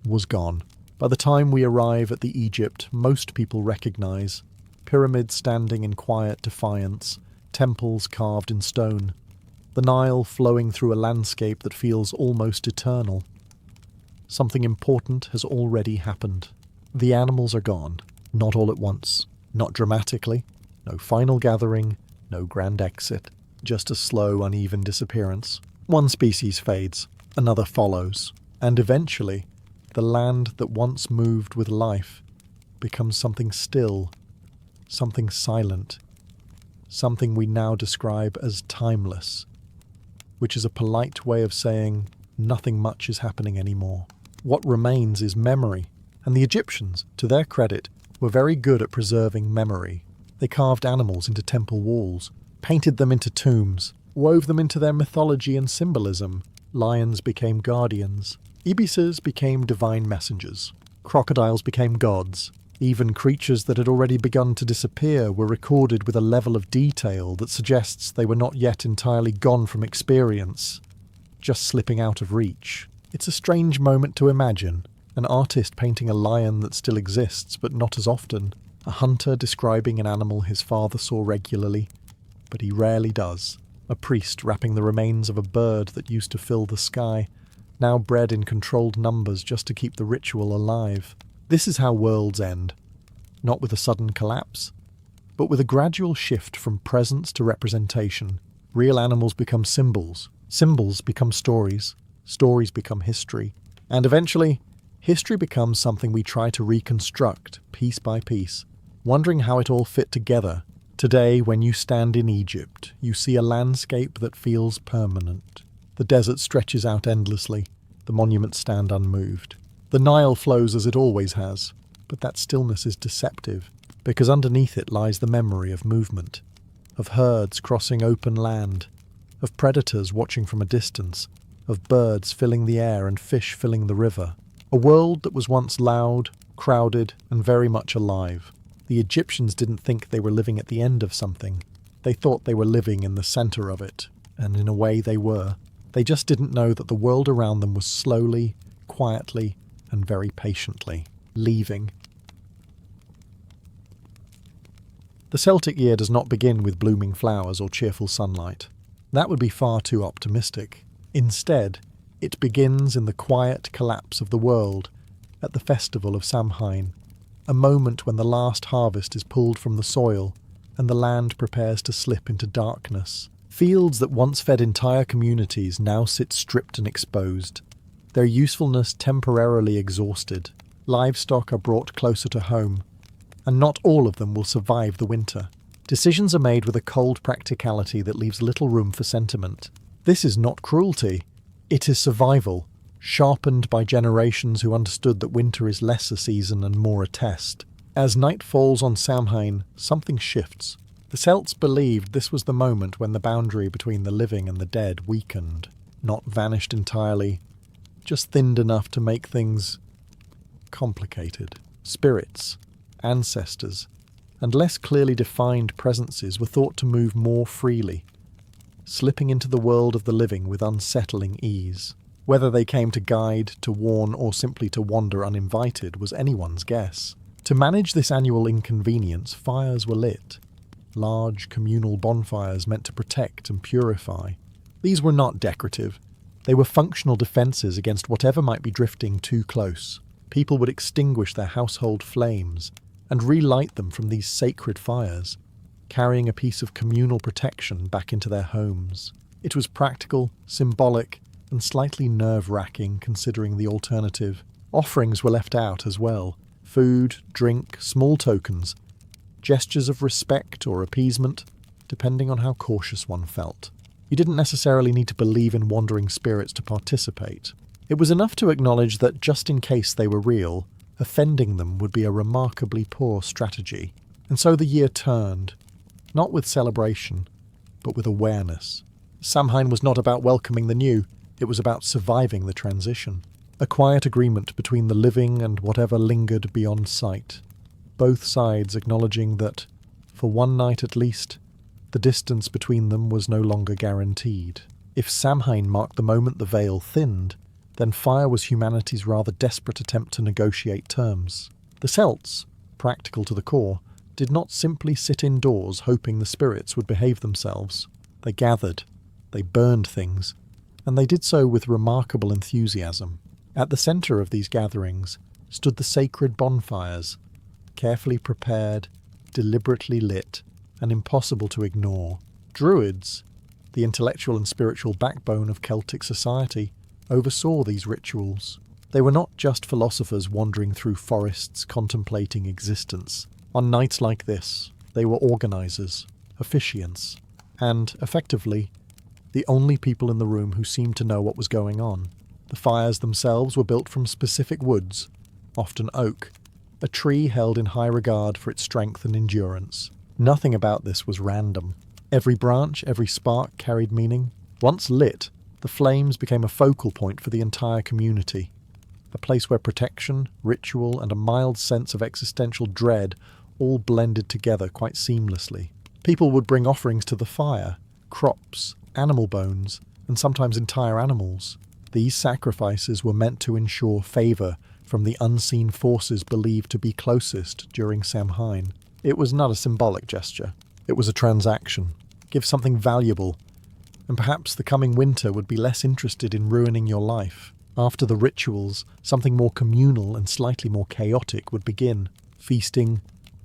was gone. By the time we arrive at the Egypt most people recognize, pyramids standing in quiet defiance, temples carved in stone, the Nile flowing through a landscape that feels almost eternal. Something important has already happened. The animals are gone, not all at once, not dramatically, no final gathering, no grand exit, just a slow, uneven disappearance. One species fades, another follows, and eventually, the land that once moved with life becomes something still, something silent, something we now describe as timeless, which is a polite way of saying nothing much is happening anymore. What remains is memory, and the Egyptians, to their credit, were very good at preserving memory. They carved animals into temple walls, painted them into tombs, wove them into their mythology and symbolism. Lions became guardians. Ibises became divine messengers. Crocodiles became gods. Even creatures that had already begun to disappear were recorded with a level of detail that suggests they were not yet entirely gone from experience, just slipping out of reach. It's a strange moment to imagine. An artist painting a lion that still exists, but not as often. A hunter describing an animal his father saw regularly, but he rarely does. A priest wrapping the remains of a bird that used to fill the sky, now bred in controlled numbers just to keep the ritual alive. This is how worlds end. Not with a sudden collapse, but with a gradual shift from presence to representation. Real animals become symbols. Symbols become stories. Stories become history. And eventually, history becomes something we try to reconstruct piece by piece, wondering how it all fit together. Today, when you stand in Egypt, you see a landscape that feels permanent. The desert stretches out endlessly. The monuments stand unmoved. The Nile flows as it always has, but that stillness is deceptive, because underneath it lies the memory of movement, of herds crossing open land, of predators watching from a distance, of birds filling the air and fish filling the river. A world that was once loud, crowded, and very much alive. The Egyptians didn't think they were living at the end of something. They thought they were living in the center of it, and in a way they were. They just didn't know that the world around them was slowly, quietly, and very patiently leaving. The Celtic year does not begin with blooming flowers or cheerful sunlight. That would be far too optimistic. Instead, it begins in the quiet collapse of the world at the festival of Samhain, a moment when the last harvest is pulled from the soil and the land prepares to slip into darkness. Fields that once fed entire communities now sit stripped and exposed, their usefulness temporarily exhausted. Livestock are brought closer to home, and not all of them will survive the winter. Decisions are made with a cold practicality that leaves little room for sentiment. This is not cruelty. It is survival, sharpened by generations who understood that winter is less a season and more a test. As night falls on Samhain, something shifts. The Celts believed this was the moment when the boundary between the living and the dead weakened, not vanished entirely, just thinned enough to make things complicated. Spirits, ancestors, and less clearly defined presences were thought to move more freely, slipping into the world of the living with unsettling ease. Whether they came to guide, to warn, or simply to wander uninvited was anyone's guess. To manage this annual inconvenience, fires were lit. Large communal bonfires meant to protect and purify. These were not decorative. They were functional defences against whatever might be drifting too close. People would extinguish their household flames and relight them from these sacred fires, carrying a piece of communal protection back into their homes. It was practical, symbolic, and slightly nerve-wracking considering the alternative. Offerings were left out as well. Food, drink, small tokens, gestures of respect or appeasement, depending on how cautious one felt. You didn't necessarily need to believe in wandering spirits to participate. It was enough to acknowledge that just in case they were real, offending them would be a remarkably poor strategy. And so the year turned, not with celebration, but with awareness. Samhain was not about welcoming the new, it was about surviving the transition. A quiet agreement between the living and whatever lingered beyond sight. Both sides acknowledging that, for one night at least, the distance between them was no longer guaranteed. If Samhain marked the moment the veil thinned, then fire was humanity's rather desperate attempt to negotiate terms. The Celts, practical to the core, did not simply sit indoors hoping the spirits would behave themselves. They gathered, they burned things, and they did so with remarkable enthusiasm. At the centre of these gatherings stood the sacred bonfires, carefully prepared, deliberately lit, and impossible to ignore. Druids, the intellectual and spiritual backbone of Celtic society, oversaw these rituals. They were not just philosophers wandering through forests contemplating existence. On nights like this, they were organisers, officiants, and, effectively, the only people in the room who seemed to know what was going on. The fires themselves were built from specific woods, often oak, a tree held in high regard for its strength and endurance. Nothing about this was random. Every branch, every spark carried meaning. Once lit, the flames became a focal point for the entire community, a place where protection, ritual, and a mild sense of existential dread all blended together quite seamlessly. People would bring offerings to the fire, crops, animal bones, and sometimes entire animals. These sacrifices were meant to ensure favour from the unseen forces believed to be closest during Samhain. It was not a symbolic gesture. It was a transaction. Give something valuable, and perhaps the coming winter would be less interested in ruining your life. After the rituals, something more communal and slightly more chaotic would begin. Feasting,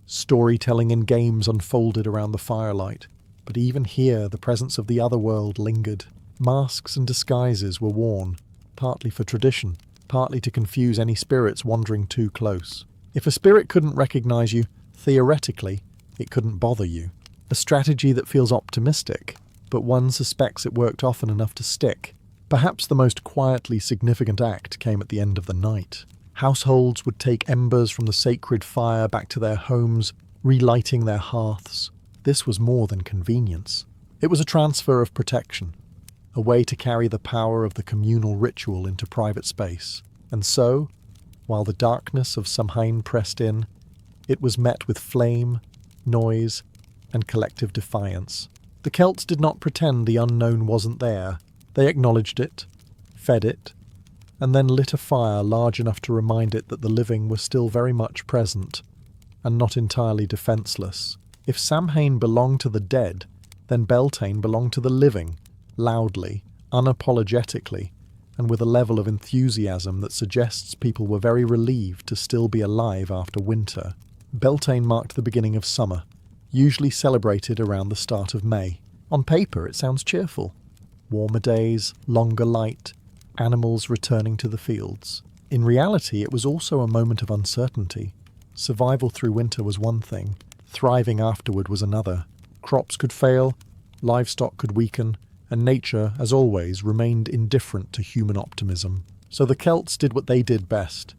storytelling and games unfolded around the firelight. But even here, the presence of the other world lingered. Masks and disguises were worn, partly for tradition, partly to confuse any spirits wandering too close. If a spirit couldn't recognize you, theoretically, it couldn't bother you. A strategy that feels optimistic, but one suspects it worked often enough to stick. Perhaps the most quietly significant act came at the end of the night. Households would take embers from the sacred fire back to their homes, relighting their hearths. This was more than convenience. It was a transfer of protection, a way to carry the power of the communal ritual into private space. And so, while the darkness of Samhain pressed in, it was met with flame, noise, and collective defiance. The Celts did not pretend the unknown wasn't there. They acknowledged it, fed it, and then lit a fire large enough to remind it that the living were still very much present, and not entirely defenceless. If Samhain belonged to the dead, then Beltane belonged to the living, loudly, unapologetically, and with a level of enthusiasm that suggests people were very relieved to still be alive after winter. Beltane marked the beginning of summer, usually celebrated around the start of May. On paper, it sounds cheerful. Warmer days, longer light, animals returning to the fields. In reality, it was also a moment of uncertainty. Survival through winter was one thing, thriving afterward was another. Crops could fail, livestock could weaken, and nature, as always, remained indifferent to human optimism. So the Celts did what they did best.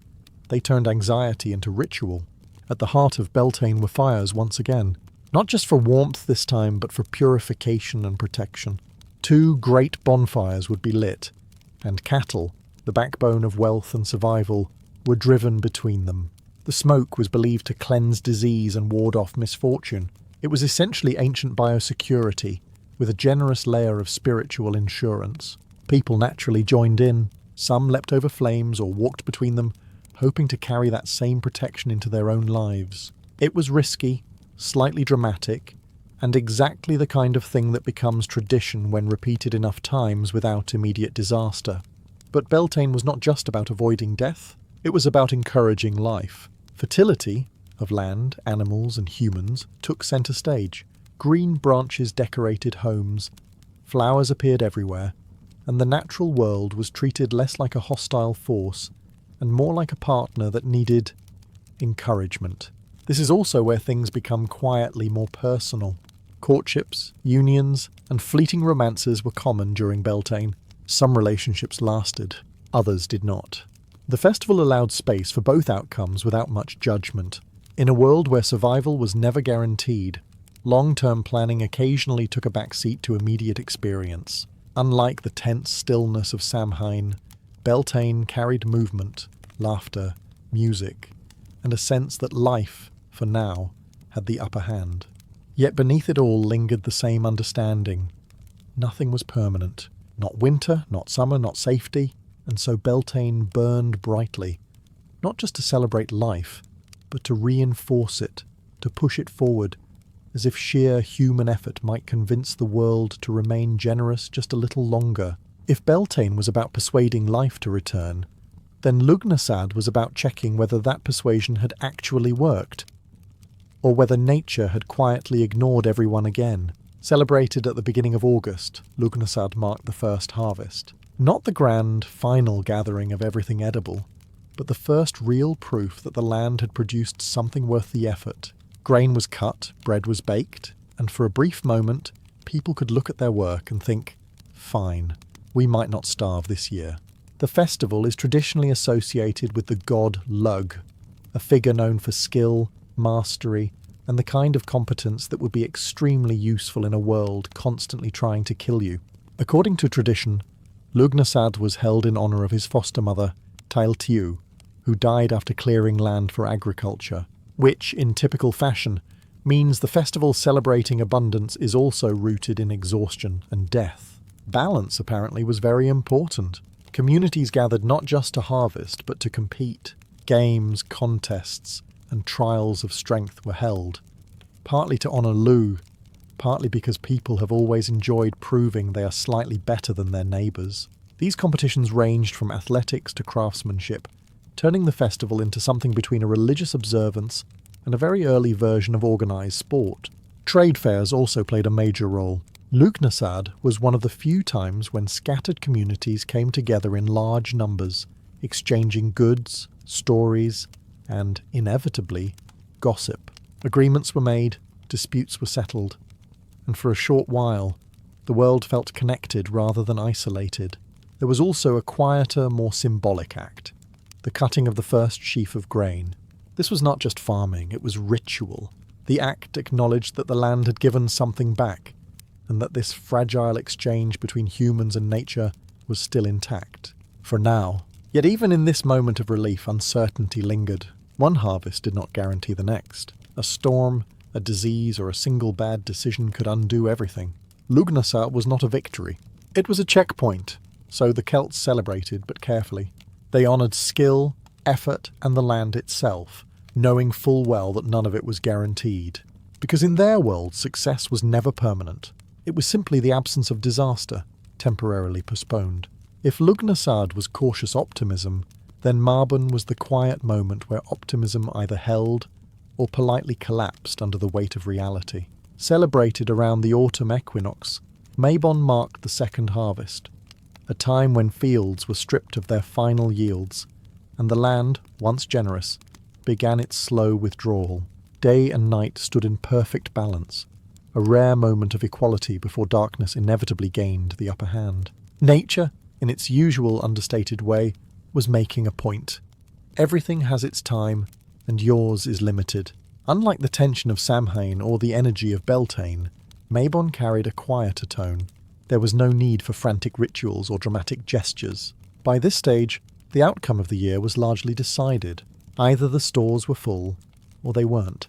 They turned anxiety into ritual. At the heart of Beltane were fires once again, not just for warmth this time, but for purification and protection. 2 great bonfires would be lit, and cattle, the backbone of wealth and survival, were driven between them. The smoke was believed to cleanse disease and ward off misfortune. It was essentially ancient biosecurity, with a generous layer of spiritual insurance. People naturally joined in. Some leapt over flames or walked between them, hoping to carry that same protection into their own lives. It was risky, slightly dramatic, and exactly the kind of thing that becomes tradition when repeated enough times without immediate disaster. But Beltane was not just about avoiding death, it was about encouraging life. Fertility, of land, animals, and humans, took centre stage. Green branches decorated homes, flowers appeared everywhere, and the natural world was treated less like a hostile force and more like a partner that needed encouragement. This is also where things become quietly more personal. Courtships, unions, and fleeting romances were common during Beltane. Some relationships lasted, others did not. The festival allowed space for both outcomes without much judgment. In a world where survival was never guaranteed, long-term planning occasionally took a backseat to immediate experience. Unlike the tense stillness of Samhain, Beltane carried movement, laughter, music, and a sense that life, for now, had the upper hand. Yet beneath it all lingered the same understanding. Nothing was permanent. Not winter, not summer, not safety, and so Beltane burned brightly, not just to celebrate life, but to reinforce it, to push it forward, as if sheer human effort might convince the world to remain generous just a little longer. If Beltane was about persuading life to return, then Lughnasadh was about checking whether that persuasion had actually worked, or whether nature had quietly ignored everyone again. Celebrated at the beginning of August, Lughnasadh marked the first harvest. Not the grand, final gathering of everything edible, but the first real proof that the land had produced something worth the effort. Grain was cut, bread was baked, and for a brief moment, people could look at their work and think, fine, we might not starve this year. The festival is traditionally associated with the god Lugh, a figure known for skill, mastery, and the kind of competence that would be extremely useful in a world constantly trying to kill you. According to tradition, Lughnasadh was held in honour of his foster mother, Tailtiu, who died after clearing land for agriculture, which, in typical fashion, means the festival celebrating abundance is also rooted in exhaustion and death. Balance, apparently, was very important. Communities gathered not just to harvest, but to compete. Games, contests, and trials of strength were held, partly to honour Lu, partly because people have always enjoyed proving they are slightly better than their neighbours. These competitions ranged from athletics to craftsmanship, turning the festival into something between a religious observance and a very early version of organised sport. Trade fairs also played a major role. Lughnasadh was one of the few times when scattered communities came together in large numbers, exchanging goods, stories, and, inevitably, gossip. Agreements were made, disputes were settled, and for a short while, the world felt connected rather than isolated. There was also a quieter, more symbolic act, the cutting of the first sheaf of grain. This was not just farming, it was ritual. The act acknowledged that the land had given something back, and that this fragile exchange between humans and nature was still intact. For now. Yet even in this moment of relief, uncertainty lingered. One harvest did not guarantee the next. A storm, a disease, or a single bad decision could undo everything. Lughnasadh was not a victory. It was a checkpoint, so the Celts celebrated, but carefully. They honoured skill, effort, and the land itself, knowing full well that none of it was guaranteed. Because in their world, success was never permanent. It was simply the absence of disaster, temporarily postponed. If Lughnasadh was cautious optimism, then Mabon was the quiet moment where optimism either held or politely collapsed under the weight of reality. Celebrated around the autumn equinox, Mabon marked the second harvest, a time when fields were stripped of their final yields, and the land, once generous, began its slow withdrawal. Day and night stood in perfect balance, a rare moment of equality before darkness inevitably gained the upper hand. Nature, in its usual understated way, was making a point. Everything has its time, and yours is limited. Unlike the tension of Samhain or the energy of Beltane, Mabon carried a quieter tone. There was no need for frantic rituals or dramatic gestures. By this stage, the outcome of the year was largely decided. Either the stores were full, or they weren't.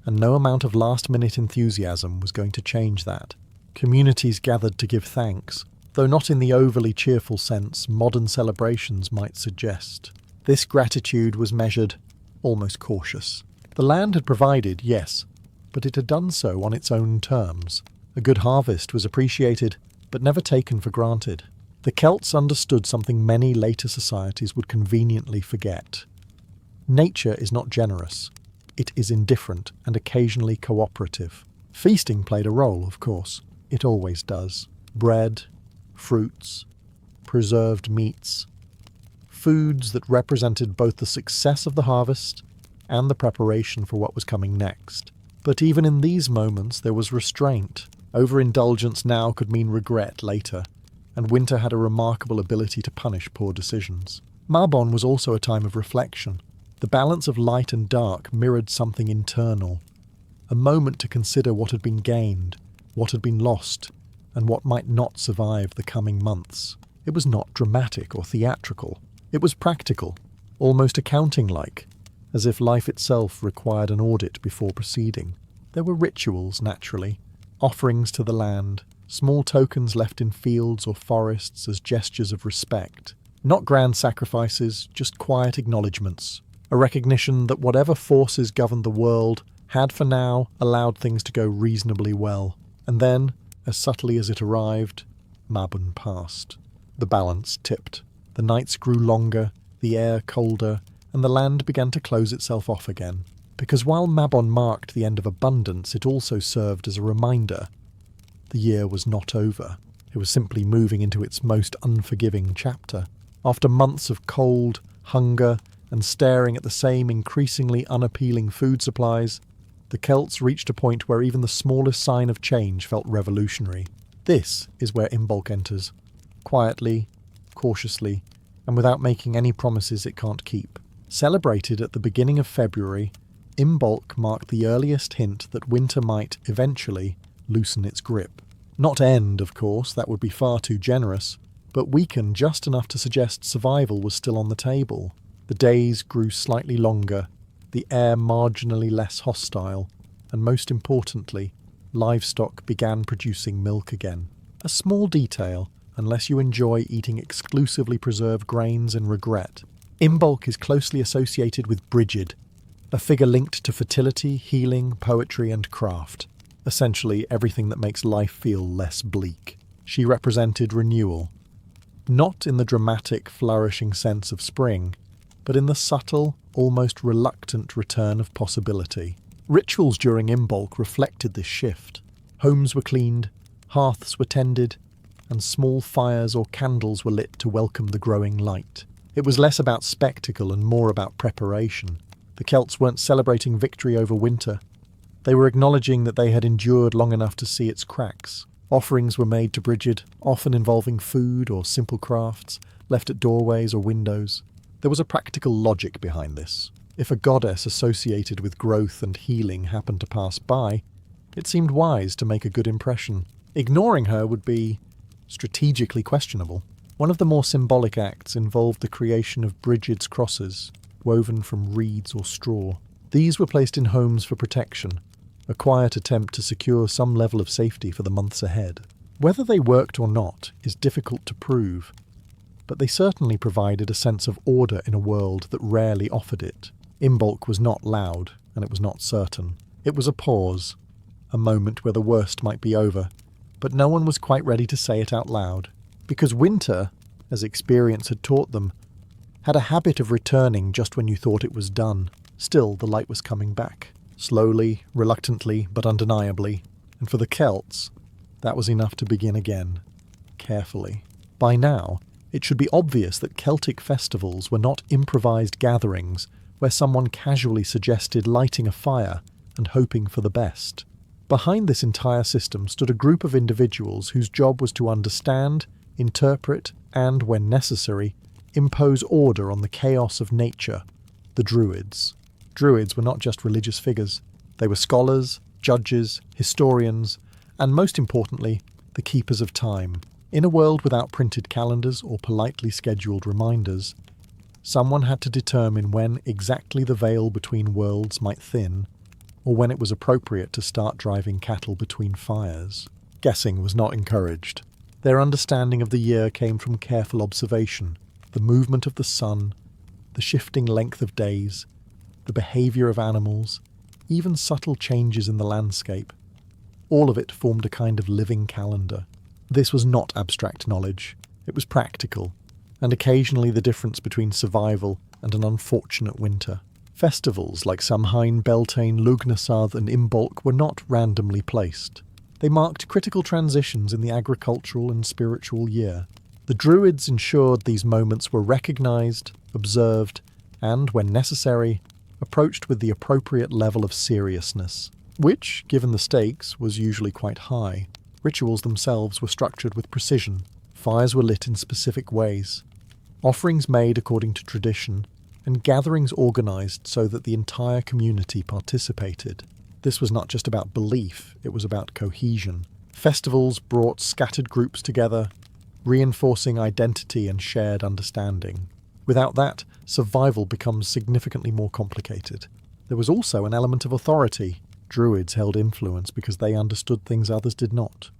And no amount of last-minute enthusiasm was going to change that. Communities gathered to give thanks, though not in the overly cheerful sense modern celebrations might suggest. This gratitude was measured, almost cautious. The land had provided, yes, but it had done so on its own terms. A good harvest was appreciated, but never taken for granted. The Celts understood something many later societies would conveniently forget. Nature is not generous. It is indifferent and occasionally cooperative. Feasting played a role, of course. It always does. Bread, fruits, preserved meats, foods that represented both the success of the harvest and the preparation for what was coming next. But even in these moments there was restraint. Overindulgence now could mean regret later, and winter had a remarkable ability to punish poor decisions. Mabon was also a time of reflection. The balance of light and dark mirrored something internal, a moment to consider what had been gained, what had been lost, and what might not survive the coming months. It was not dramatic or theatrical. It was practical, almost accounting-like, as if life itself required an audit before proceeding. There were rituals, naturally, offerings to the land, small tokens left in fields or forests as gestures of respect. Not grand sacrifices, just quiet acknowledgements, a recognition that whatever forces governed the world had for now allowed things to go reasonably well. And then, as subtly as it arrived, Mabon passed. The balance tipped. The nights grew longer, the air colder, and the land began to close itself off again. Because while Mabon marked the end of abundance, it also served as a reminder. The year was not over. It was simply moving into its most unforgiving chapter. After months of cold, hunger, and staring at the same increasingly unappealing food supplies, the Celts reached a point where even the smallest sign of change felt revolutionary. This is where Imbolc enters. Quietly, cautiously, and without making any promises it can't keep. Celebrated at the beginning of February, Imbolc marked the earliest hint that winter might, eventually, loosen its grip. Not end, of course, that would be far too generous, but weaken just enough to suggest survival was still on the table. The days grew slightly longer, the air marginally less hostile, and most importantly, livestock began producing milk again. A small detail, unless you enjoy eating exclusively preserved grains and regret. Imbolc is closely associated with Brigid, a figure linked to fertility, healing, poetry, and craft. Essentially everything that makes life feel less bleak. She represented renewal. Not in the dramatic, flourishing sense of spring, but in the subtle, almost reluctant return of possibility. Rituals during Imbolc reflected this shift. Homes were cleaned, hearths were tended, and small fires or candles were lit to welcome the growing light. It was less about spectacle and more about preparation. The Celts weren't celebrating victory over winter. They were acknowledging that they had endured long enough to see its cracks. Offerings were made to Brigid, often involving food or simple crafts, left at doorways or windows. There was a practical logic behind this. If a goddess associated with growth and healing happened to pass by, it seemed wise to make a good impression. Ignoring her would be strategically questionable. One of the more symbolic acts involved the creation of Brigid's crosses, woven from reeds or straw. These were placed in homes for protection, a quiet attempt to secure some level of safety for the months ahead. Whether they worked or not is difficult to prove, but they certainly provided a sense of order in a world that rarely offered it. Imbolc was not loud, and it was not certain. It was a pause, a moment where the worst might be over, but no one was quite ready to say it out loud. Because winter, as experience had taught them, had a habit of returning just when you thought it was done. Still, the light was coming back. Slowly, reluctantly, but undeniably. And for the Celts, that was enough to begin again. Carefully. By now, it should be obvious that Celtic festivals were not improvised gatherings where someone casually suggested lighting a fire and hoping for the best. Behind this entire system stood a group of individuals whose job was to understand, interpret, and, when necessary, impose order on the chaos of nature, the Druids. Druids were not just religious figures. They were scholars, judges, historians, and most importantly, the keepers of time. In a world without printed calendars or politely scheduled reminders, someone had to determine when exactly the veil between worlds might thin, or when it was appropriate to start driving cattle between fires. Guessing was not encouraged. Their understanding of the year came from careful observation, the movement of the sun, the shifting length of days, the behaviour of animals, even subtle changes in the landscape. All of it formed a kind of living calendar. This was not abstract knowledge. It was practical, and occasionally the difference between survival and an unfortunate winter. Festivals like Samhain, Beltane, Lughnasadh and Imbolc were not randomly placed. They marked critical transitions in the agricultural and spiritual year. The Druids ensured these moments were recognised, observed, and, when necessary, approached with the appropriate level of seriousness, which, given the stakes, was usually quite high. Rituals themselves were structured with precision. Fires were lit in specific ways, offerings made according to tradition, and gatherings organised so that the entire community participated. This was not just about belief, it was about cohesion. Festivals brought scattered groups together, reinforcing identity and shared understanding. Without that, survival becomes significantly more complicated. There was also an element of authority. Druids held influence because they understood things others did not,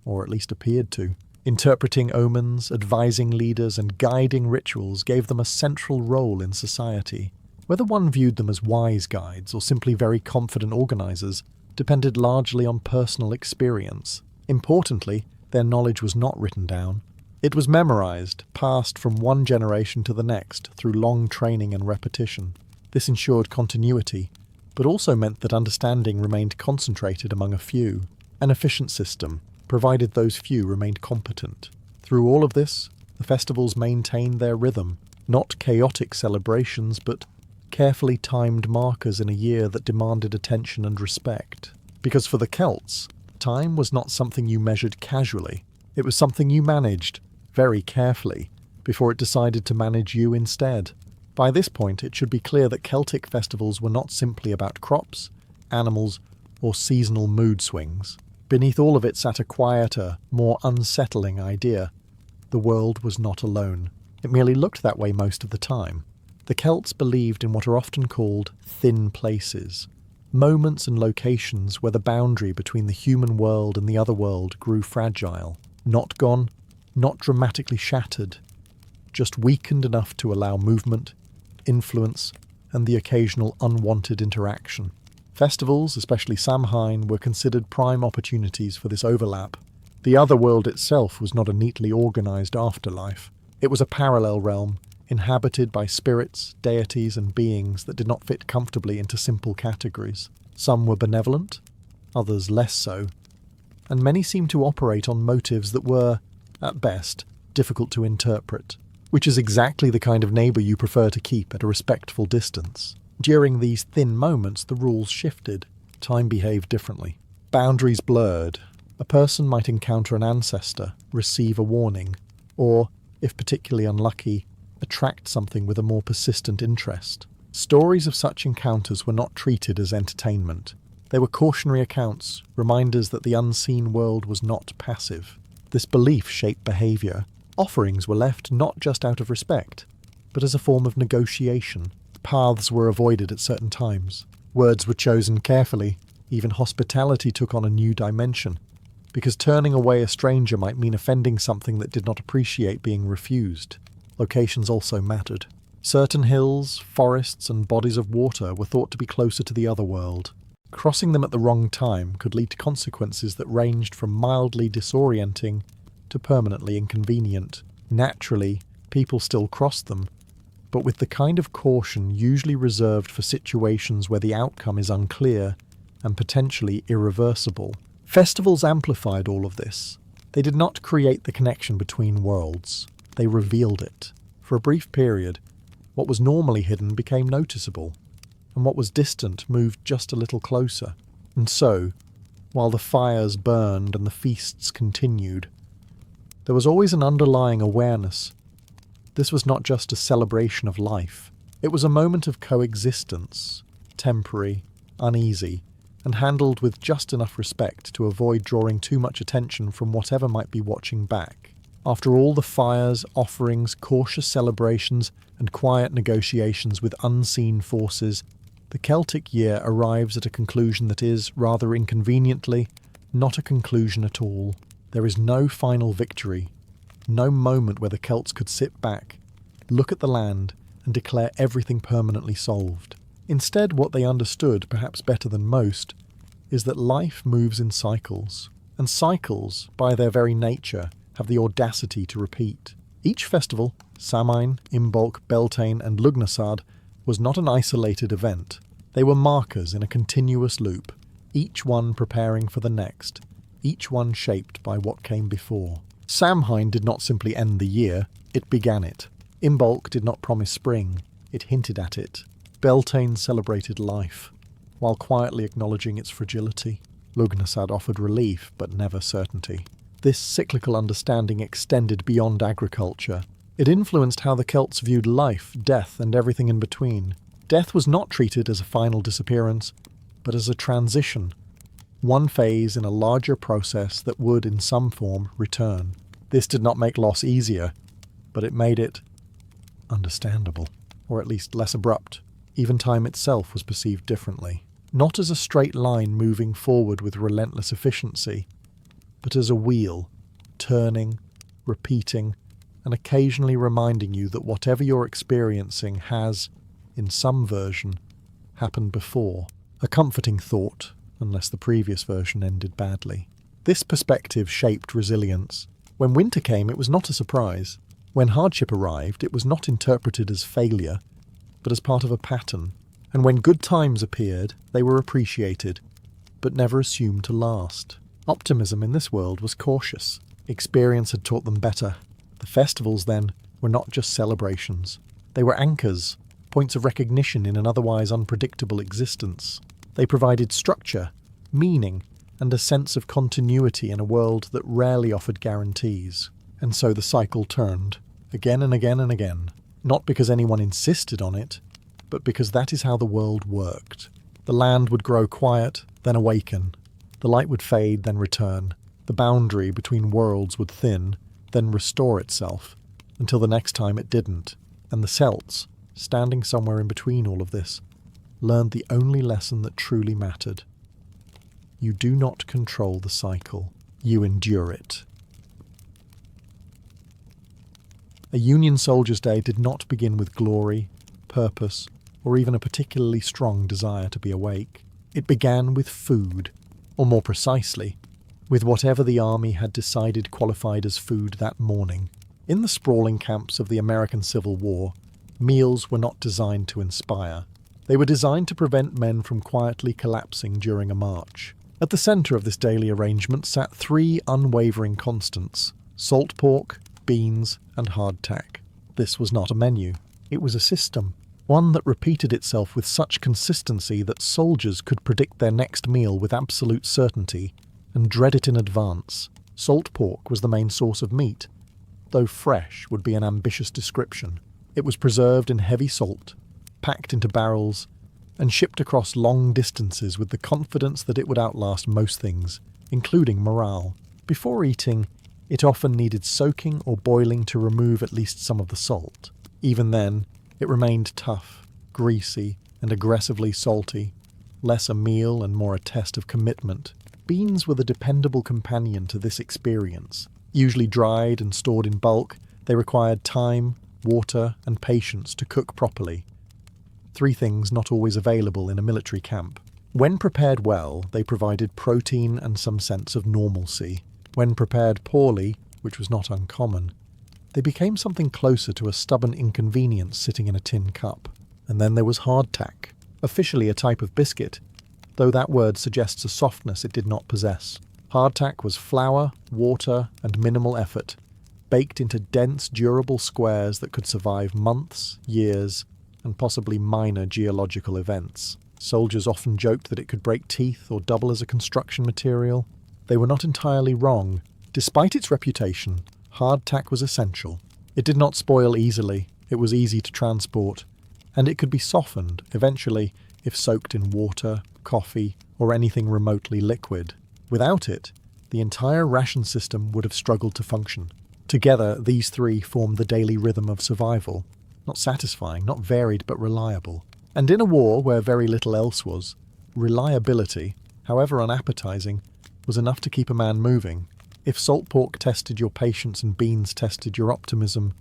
or at least appeared to. Interpreting omens, advising leaders, and guiding rituals gave them a central role in society. Whether one viewed them as wise guides or simply very confident organisers depended largely on personal experience. Importantly, their knowledge was not written down. It was memorized, passed from one generation to the next through long training and repetition. This ensured continuity, but also meant that understanding remained concentrated among a few. An efficient system, provided those few remained competent. Through all of this, the festivals maintained their rhythm, not chaotic celebrations, but carefully timed markers in a year that demanded attention and respect. Because for the Celts, time was not something you measured casually. It was something you managed, very carefully, before it decided to manage you instead. By this point, it should be clear that Celtic festivals were not simply about crops, animals, or seasonal mood swings. Beneath all of it sat a quieter, more unsettling idea. The world was not alone. It merely looked that way most of the time. The Celts believed in what are often called thin places, moments and locations where the boundary between the human world and the other world grew fragile, not gone, not dramatically shattered, just weakened enough to allow movement, influence, and the occasional unwanted interaction. Festivals, especially Samhain, were considered prime opportunities for this overlap. The other world itself was not a neatly organised afterlife. It was a parallel realm, inhabited by spirits, deities, and beings that did not fit comfortably into simple categories. Some were benevolent, others less so, and many seemed to operate on motives that were, at best, difficult to interpret, which is exactly the kind of neighbour you prefer to keep at a respectful distance. During these thin moments, the rules shifted. Time behaved differently. Boundaries blurred. A person might encounter an ancestor, receive a warning, or, if particularly unlucky, attract something with a more persistent interest. Stories of such encounters were not treated as entertainment. They were cautionary accounts, reminders that the unseen world was not passive. This belief shaped behaviour. Offerings were left not just out of respect, but as a form of negotiation. Paths were avoided at certain times. Words were chosen carefully. Even hospitality took on a new dimension, because turning away a stranger might mean offending something that did not appreciate being refused. Locations also mattered. Certain hills, forests, and bodies of water were thought to be closer to the other world. Crossing them at the wrong time could lead to consequences that ranged from mildly disorienting to permanently inconvenient. Naturally, people still crossed them, but with the kind of caution usually reserved for situations where the outcome is unclear and potentially irreversible. Festivals amplified all of this. They did not create the connection between worlds. They revealed it. For a brief period, what was normally hidden became noticeable, and what was distant moved just a little closer. And so, while the fires burned and the feasts continued, there was always an underlying awareness. This was not just a celebration of life. It was a moment of coexistence, temporary, uneasy, and handled with just enough respect to avoid drawing too much attention from whatever might be watching back. After all the fires, offerings, cautious celebrations, and quiet negotiations with unseen forces, the Celtic year arrives at a conclusion that is, rather inconveniently, not a conclusion at all. There is no final victory, no moment where the Celts could sit back, look at the land, and declare everything permanently solved. Instead, what they understood, perhaps better than most, is that life moves in cycles, and cycles, by their very nature, have the audacity to repeat. Each festival, Samhain, Imbolc, Beltane, and Lugnasad, was not an isolated event. They were markers in a continuous loop, each one preparing for the next, each one shaped by what came before. Samhain did not simply end the year, it began it. Imbolc did not promise spring, it hinted at it. Beltane celebrated life, while quietly acknowledging its fragility. Lugnasad offered relief, but never certainty. This cyclical understanding extended beyond agriculture. It influenced how the Celts viewed life, death, and everything in between. Death was not treated as a final disappearance, but as a transition, one phase in a larger process that would, in some form, return. This did not make loss easier, but it made it understandable, or at least less abrupt. Even time itself was perceived differently, not as a straight line moving forward with relentless efficiency, but as a wheel, turning, repeating, and occasionally reminding you that whatever you're experiencing has, in some version, happened before. A comforting thought, unless the previous version ended badly. This perspective shaped resilience. When winter came, it was not a surprise. When hardship arrived, it was not interpreted as failure, but as part of a pattern. And when good times appeared, they were appreciated, but never assumed to last. Optimism in this world was cautious. Experience had taught them better. The festivals, then, were not just celebrations. They were anchors, points of recognition in an otherwise unpredictable existence. They provided structure, meaning, and a sense of continuity in a world that rarely offered guarantees. And so the cycle turned, again and again and again, not because anyone insisted on it, but because that is how the world worked. The land would grow quiet, then awaken. The light would fade, then return. The boundary between worlds would thin, then restore itself, until the next time it didn't. And the Celts, standing somewhere in between all of this, learned the only lesson that truly mattered. You do not control the cycle. You endure it. A Union Soldier's Day did not begin with glory, purpose, or even a particularly strong desire to be awake. It began with food, or more precisely, with whatever the army had decided qualified as food that morning. In the sprawling camps of the American Civil War, meals were not designed to inspire. They were designed to prevent men from quietly collapsing during a march. At the centre of this daily arrangement sat three unwavering constants: salt pork, beans, and hardtack. This was not a menu. It was a system, one that repeated itself with such consistency that soldiers could predict their next meal with absolute certainty and dread it in advance. Salt pork was the main source of meat, though fresh would be an ambitious description. It was preserved in heavy salt, packed into barrels, and shipped across long distances with the confidence that it would outlast most things, including morale. Before eating, it often needed soaking or boiling to remove at least some of the salt. Even then, it remained tough, greasy, and aggressively salty, less a meal and more a test of commitment. Beans were the dependable companion to this experience. Usually dried and stored in bulk, they required time, water, and patience to cook properly. Three things not always available in a military camp. When prepared well, they provided protein and some sense of normalcy. When prepared poorly, which was not uncommon, they became something closer to a stubborn inconvenience sitting in a tin cup. And then there was hardtack, officially a type of biscuit, though that word suggests a softness it did not possess. Hardtack was flour, water, and minimal effort, baked into dense, durable squares that could survive months, years, and possibly minor geological events. Soldiers often joked that it could break teeth or double as a construction material. They were not entirely wrong. Despite its reputation, hardtack was essential. It did not spoil easily, it was easy to transport, and it could be softened, eventually, if soaked in water, coffee, or anything remotely liquid. Without it, the entire ration system would have struggled to function. Together, these three formed the daily rhythm of survival. Not satisfying, not varied, but reliable. And in a war where very little else was, reliability, however unappetizing, was enough to keep a man moving. If salt pork tested your patience and beans tested your optimism,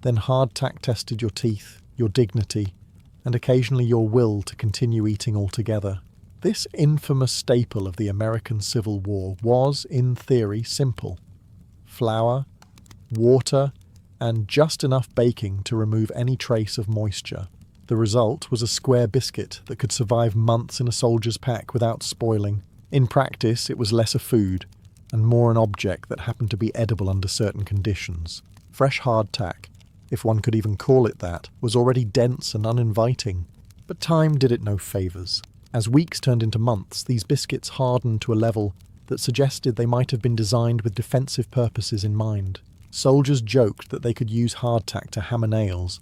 then hardtack tested your teeth, your dignity, and occasionally your will to continue eating altogether. This infamous staple of the American Civil War was, in theory, simple. Flour, water, and just enough baking to remove any trace of moisture. The result was a square biscuit that could survive months in a soldier's pack without spoiling. In practice, it was less a food, and more an object that happened to be edible under certain conditions. Fresh hardtack, if one could even call it that, was already dense and uninviting. But time did it no favours. As weeks turned into months, these biscuits hardened to a level that suggested they might have been designed with defensive purposes in mind. Soldiers joked that they could use hardtack to hammer nails,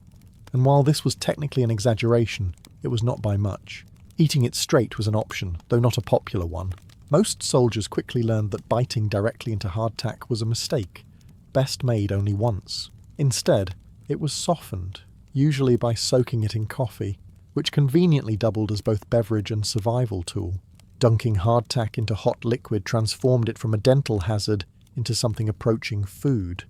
and while this was technically an exaggeration, it was not by much. Eating it straight was an option, though not a popular one. Most soldiers quickly learned that biting directly into hardtack was a mistake, best made only once. Instead, it was softened, usually by soaking it in coffee, which conveniently doubled as both beverage and survival tool. Dunking hardtack into hot liquid transformed it from a dental hazard into something approaching food,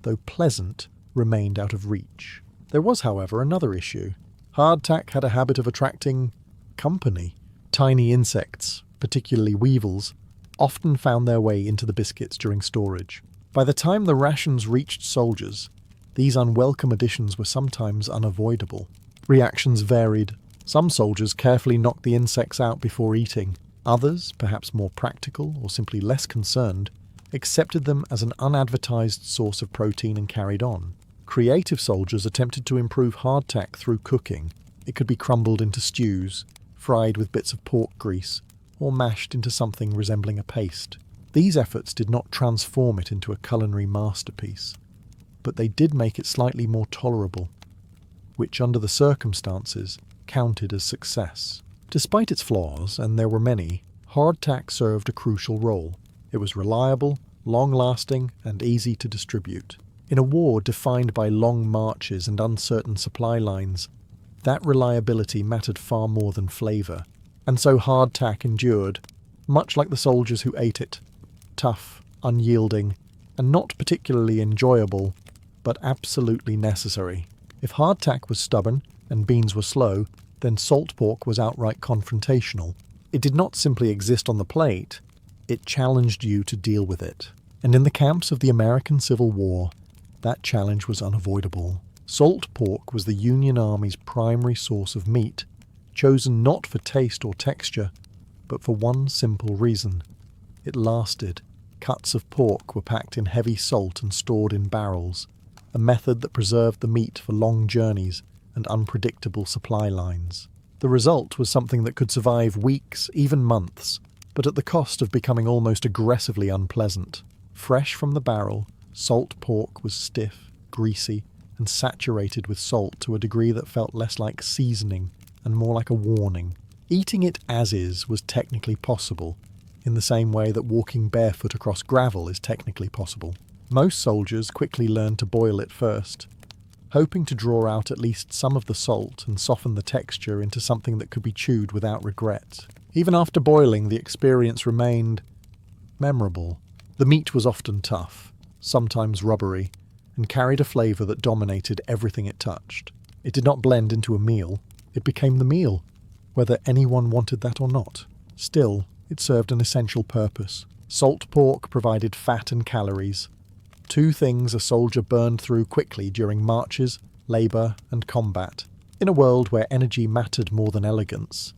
though pleasant, remained out of reach. There was, however, another issue. Hardtack had a habit of attracting company. Tiny insects, particularly weevils, often found their way into the biscuits during storage. By the time the rations reached soldiers, these unwelcome additions were sometimes unavoidable. Reactions varied. Some soldiers carefully knocked the insects out before eating. Others, perhaps more practical or simply less concerned, accepted them as an unadvertised source of protein and carried on. Creative soldiers attempted to improve hardtack through cooking. It could be crumbled into stews, fried with bits of pork grease, or mashed into something resembling a paste. These efforts did not transform it into a culinary masterpiece, but they did make it slightly more tolerable, which under the circumstances counted as success. Despite its flaws, and there were many, hardtack served a crucial role. It was reliable, long-lasting, and easy to distribute. In a war defined by long marches and uncertain supply lines, that reliability mattered far more than flavour, and so hardtack endured, much like the soldiers who ate it. Tough, unyielding, and not particularly enjoyable, but absolutely necessary. If hardtack was stubborn and beans were slow, then salt pork was outright confrontational. It did not simply exist on the plate, it challenged you to deal with it. And in the camps of the American Civil War, that challenge was unavoidable. Salt pork was the Union Army's primary source of meat, chosen not for taste or texture, but for one simple reason. It lasted. Cuts of pork were packed in heavy salt and stored in barrels, a method that preserved the meat for long journeys and unpredictable supply lines. The result was something that could survive weeks, even months, but at the cost of becoming almost aggressively unpleasant. Fresh from the barrel, salt pork was stiff, greasy, and saturated with salt to a degree that felt less like seasoning and more like a warning. Eating it as is was technically possible, in the same way that walking barefoot across gravel is technically possible. Most soldiers quickly learned to boil it first, hoping to draw out at least some of the salt and soften the texture into something that could be chewed without regret. Even after boiling, the experience remained memorable. The meat was often tough, sometimes rubbery, and carried a flavour that dominated everything it touched. It did not blend into a meal, it became the meal, whether anyone wanted that or not. Still, it served an essential purpose. Salt pork provided fat and calories, two things a soldier burned through quickly during marches, labour, and combat. In a world where energy mattered more than elegance,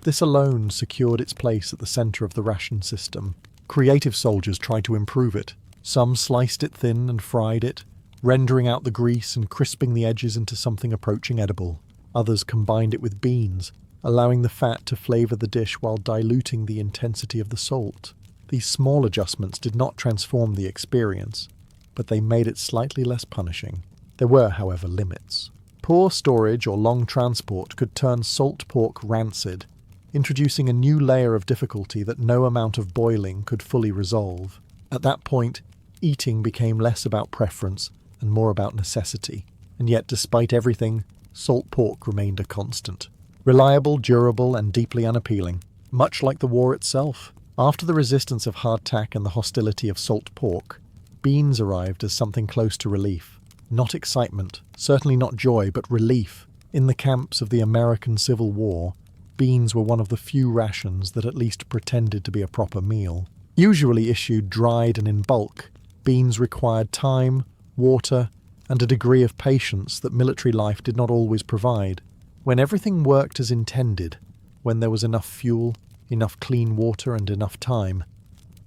this alone secured its place at the centre of the ration system. Creative soldiers tried to improve it. Some sliced it thin and fried it, rendering out the grease and crisping the edges into something approaching edible. Others combined it with beans, allowing the fat to flavour the dish while diluting the intensity of the salt. These small adjustments did not transform the experience, but they made it slightly less punishing. There were, however, limits. Poor storage or long transport could turn salt pork rancid, introducing a new layer of difficulty that no amount of boiling could fully resolve. At that point, eating became less about preference and more about necessity. And yet, despite everything, salt pork remained a constant. Reliable, durable, and deeply unappealing. Much like the war itself. After the resistance of hardtack and the hostility of salt pork, beans arrived as something close to relief. Not excitement, certainly not joy, but relief. In the camps of the American Civil War, beans were one of the few rations that at least pretended to be a proper meal. Usually issued dried and in bulk, beans required time, water, and a degree of patience that military life did not always provide. When everything worked as intended, when there was enough fuel, enough clean water, and enough time,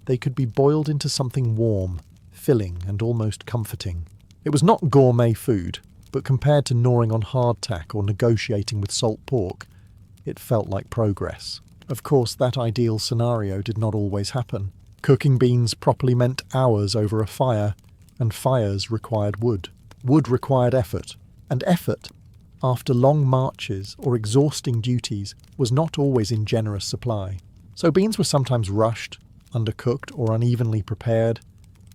they could be boiled into something warm, filling, and almost comforting. It was not gourmet food, but compared to gnawing on hardtack or negotiating with salt pork, it felt like progress. Of course, that ideal scenario did not always happen. Cooking beans properly meant hours over a fire, and fires required wood. Wood required effort, and effort, after long marches or exhausting duties, was not always in generous supply. So beans were sometimes rushed, undercooked or unevenly prepared,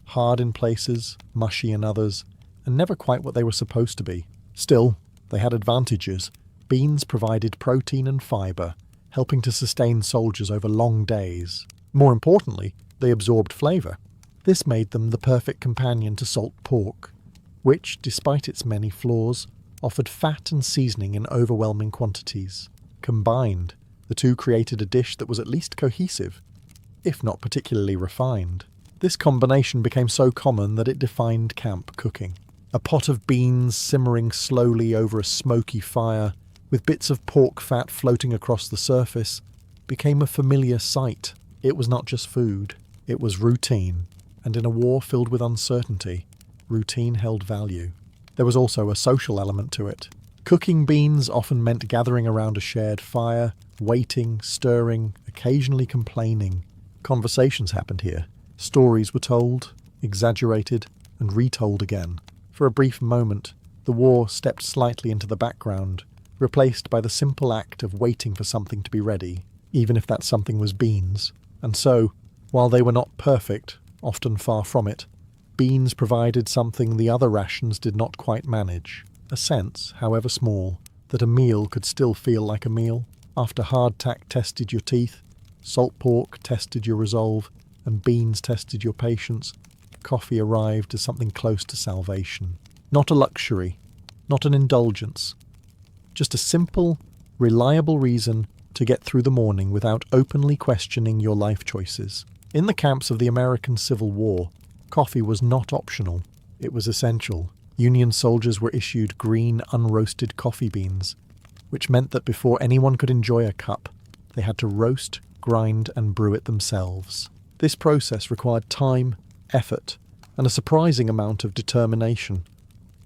hard in places, mushy in others, and never quite what they were supposed to be. Still, they had advantages. Beans provided protein and fibre, helping to sustain soldiers over long days. More importantly, they absorbed flavour. This made them the perfect companion to salt pork, which, despite its many flaws, offered fat and seasoning in overwhelming quantities. Combined, the two created a dish that was at least cohesive, if not particularly refined. This combination became so common that it defined camp cooking. A pot of beans simmering slowly over a smoky fire, with bits of pork fat floating across the surface, became a familiar sight. It was not just food, it was routine, and in a war filled with uncertainty, routine held value. There was also a social element to it. Cooking beans often meant gathering around a shared fire, waiting, stirring, occasionally complaining. Conversations happened here. Stories were told, exaggerated, and retold again. For a brief moment, the war stepped slightly into the background, replaced by the simple act of waiting for something to be ready, even if that something was beans. And so, while they were not perfect, often far from it, beans provided something the other rations did not quite manage. A sense, however small, that a meal could still feel like a meal. After hardtack tested your teeth, salt pork tested your resolve, and beans tested your patience, coffee arrived as something close to salvation. Not a luxury, not an indulgence, just a simple, reliable reason to get through the morning without openly questioning your life choices. In the camps of the American Civil War, coffee was not optional, it was essential. Union soldiers were issued green, unroasted coffee beans, which meant that before anyone could enjoy a cup, they had to roast, grind, and brew it themselves. This process required time, effort, and a surprising amount of determination,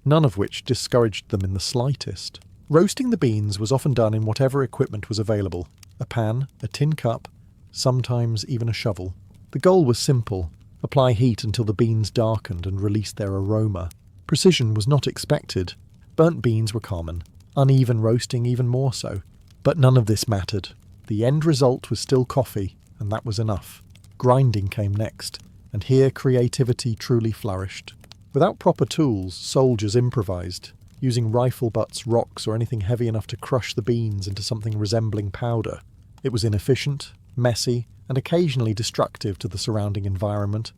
none of which discouraged them in the slightest. Roasting the beans was often done in whatever equipment was available: a pan, a tin cup, sometimes even a shovel. The goal was simple: apply heat until the beans darkened and released their aroma. Precision was not expected. Burnt beans were common, uneven roasting even more so. But none of this mattered. The end result was still coffee, and that was enough. Grinding came next, and here creativity truly flourished. Without proper tools, soldiers improvised, using rifle butts, rocks, or anything heavy enough to crush the beans into something resembling powder. It was inefficient, messy, and occasionally destructive to the surrounding environment,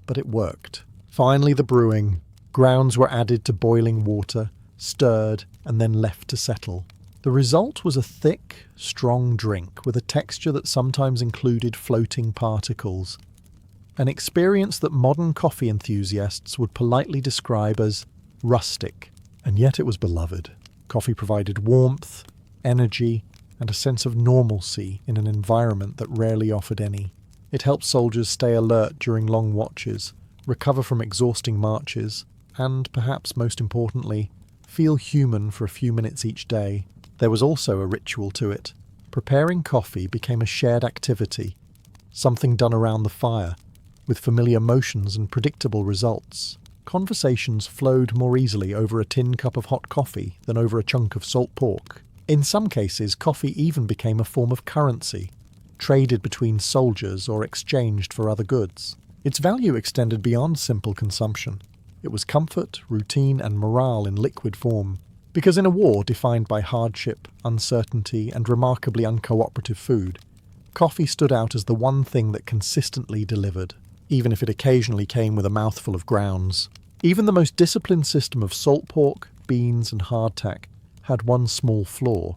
but it worked. Finally, the brewing. Grounds were added to boiling water, stirred, and then left to settle. The result was a thick, strong drink with a texture that sometimes included floating particles. An experience that modern coffee enthusiasts would politely describe as rustic. And yet it was beloved. Coffee provided warmth, energy, and a sense of normalcy in an environment that rarely offered any. It helped soldiers stay alert during long watches, recover from exhausting marches, and, perhaps most importantly, feel human for a few minutes each day. There was also a ritual to it. Preparing coffee became a shared activity, something done around the fire, with familiar motions and predictable results. Conversations flowed more easily over a tin cup of hot coffee than over a chunk of salt pork. In some cases, coffee even became a form of currency, traded between soldiers or exchanged for other goods. Its value extended beyond simple consumption. It was comfort, routine, and morale in liquid form. Because in a war defined by hardship, uncertainty, and remarkably uncooperative food, coffee stood out as the one thing that consistently delivered, even if it occasionally came with a mouthful of grounds. Even the most disciplined system of salt pork, beans, and hardtack had one small flaw.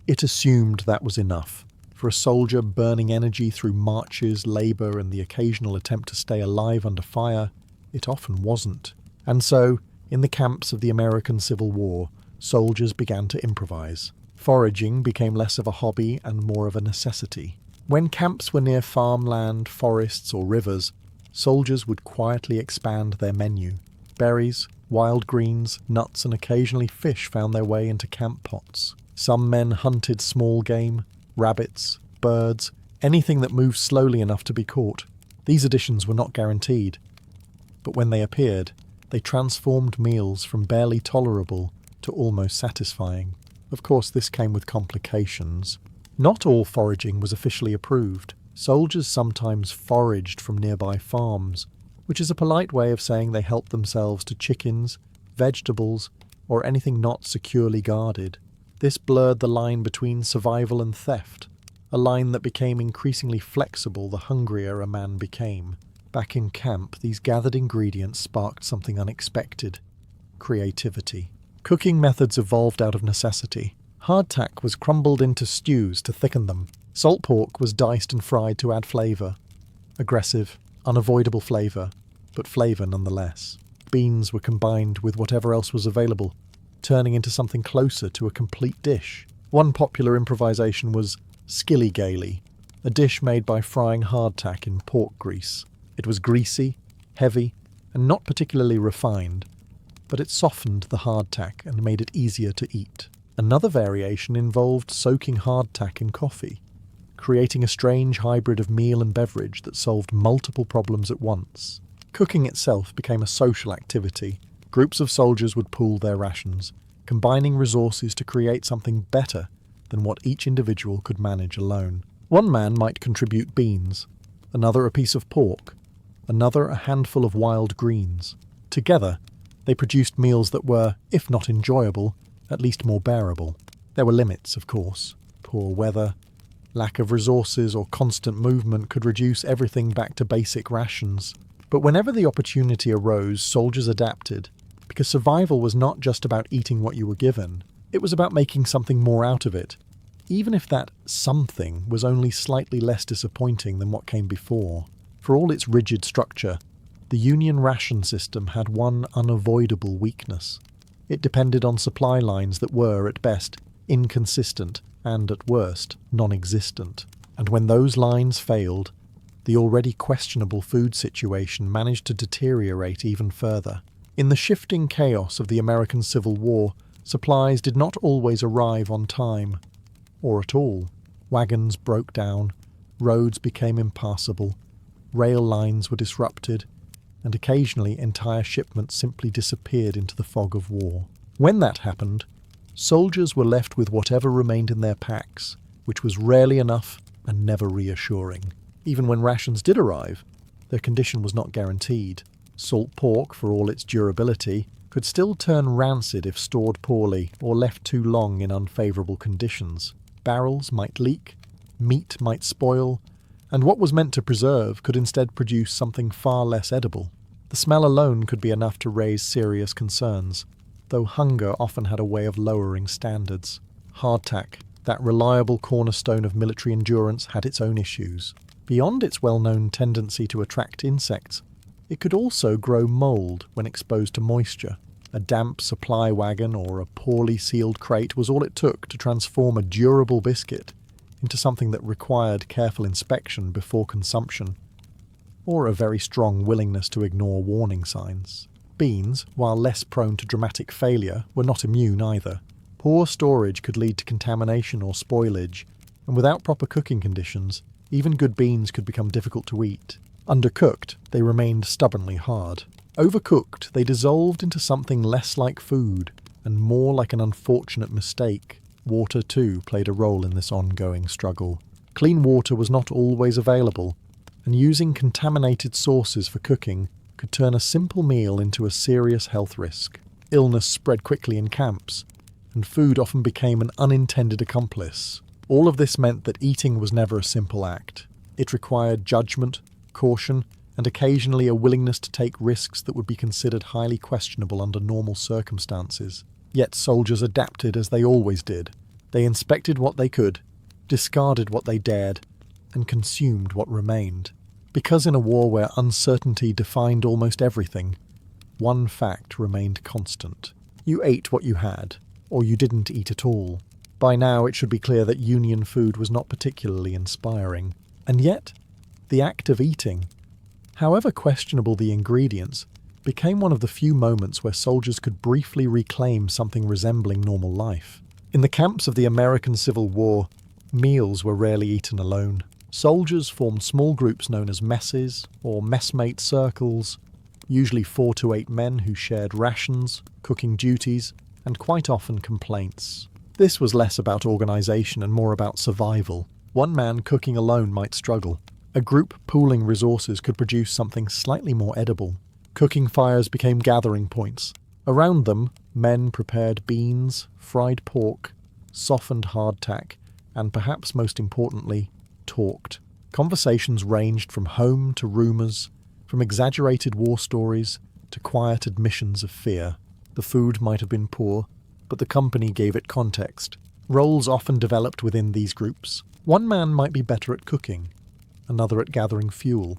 It assumed that was enough. For a soldier burning energy through marches, labour, and the occasional attempt to stay alive under fire, it often wasn't. And so, in the camps of the American Civil War, soldiers began to improvise. Foraging became less of a hobby and more of a necessity. When camps were near farmland, forests, or rivers, soldiers would quietly expand their menu. Berries, wild greens, nuts, and occasionally fish found their way into camp pots. Some men hunted small game, rabbits, birds, anything that moved slowly enough to be caught. These additions were not guaranteed, but when they appeared, they transformed meals from barely tolerable to almost satisfying. Of course, this came with complications. Not all foraging was officially approved. Soldiers sometimes foraged from nearby farms, which is a polite way of saying they helped themselves to chickens, vegetables, or anything not securely guarded. This blurred the line between survival and theft, a line that became increasingly flexible the hungrier a man became. Back in camp, these gathered ingredients sparked something unexpected: creativity. Cooking methods evolved out of necessity. Hardtack was crumbled into stews to thicken them. Salt pork was diced and fried to add flavour. Aggressive, unavoidable flavour, but flavour nonetheless. Beans were combined with whatever else was available, turning into something closer to a complete dish. One popular improvisation was skillygaily, a dish made by frying hardtack in pork grease. It was greasy, heavy, and not particularly refined, but it softened the hardtack and made it easier to eat. Another variation involved soaking hardtack in coffee, creating a strange hybrid of meal and beverage that solved multiple problems at once. Cooking itself became a social activity. Groups of soldiers would pool their rations, combining resources to create something better than what each individual could manage alone. One man might contribute beans, another a piece of pork, another a handful of wild greens. Together, they produced meals that were, if not enjoyable, at least more bearable. There were limits, of course. Poor weather, lack of resources, or constant movement could reduce everything back to basic rations. But whenever the opportunity arose, soldiers adapted, because survival was not just about eating what you were given. It was about making something more out of it, even if that something was only slightly less disappointing than what came before. For all its rigid structure, the Union ration system had one unavoidable weakness. It depended on supply lines that were, at best, inconsistent and, at worst, non-existent. And when those lines failed, the already questionable food situation managed to deteriorate even further. In the shifting chaos of the American Civil War, supplies did not always arrive on time, or at all. Wagons broke down, roads became impassable, rail lines were disrupted, and occasionally entire shipments simply disappeared into the fog of war. When that happened, soldiers were left with whatever remained in their packs, which was rarely enough and never reassuring. Even when rations did arrive, their condition was not guaranteed. Salt pork, for all its durability, could still turn rancid if stored poorly or left too long in unfavourable conditions. Barrels might leak, meat might spoil, and what was meant to preserve could instead produce something far less edible. The smell alone could be enough to raise serious concerns, though hunger often had a way of lowering standards. Hardtack, that reliable cornerstone of military endurance, had its own issues. Beyond its well-known tendency to attract insects, it could also grow mould when exposed to moisture. A damp supply wagon or a poorly sealed crate was all it took to transform a durable biscuit into something that required careful inspection before consumption, or a very strong willingness to ignore warning signs. Beans, while less prone to dramatic failure, were not immune either. Poor storage could lead to contamination or spoilage, and without proper cooking conditions, even good beans could become difficult to eat. Undercooked, they remained stubbornly hard. Overcooked, they dissolved into something less like food and more like an unfortunate mistake. Water, too, played a role in this ongoing struggle. Clean water was not always available, and using contaminated sources for cooking could turn a simple meal into a serious health risk. Illness spread quickly in camps, and food often became an unintended accomplice. All of this meant that eating was never a simple act. It required judgment, caution, and occasionally a willingness to take risks that would be considered highly questionable under normal circumstances. Yet soldiers adapted as they always did. They inspected what they could, discarded what they dared, and consumed what remained. Because in a war where uncertainty defined almost everything, one fact remained constant. You ate what you had, or you didn't eat at all. By now it should be clear that Union food was not particularly inspiring. And yet, the act of eating, however questionable the ingredients, became one of the few moments where soldiers could briefly reclaim something resembling normal life. In the camps of the American Civil War, meals were rarely eaten alone. Soldiers formed small groups known as messes or messmate circles, usually 4 to 8 men who shared rations, cooking duties, and quite often complaints. This was less about organisation and more about survival. One man cooking alone might struggle. A group pooling resources could produce something slightly more edible. Cooking fires became gathering points. Around them, men prepared beans, fried pork, softened hardtack, and perhaps most importantly, talked. Conversations ranged from home to rumours, from exaggerated war stories to quiet admissions of fear. The food might have been poor, but the company gave it context. Roles often developed within these groups. One man might be better at cooking, another at gathering fuel,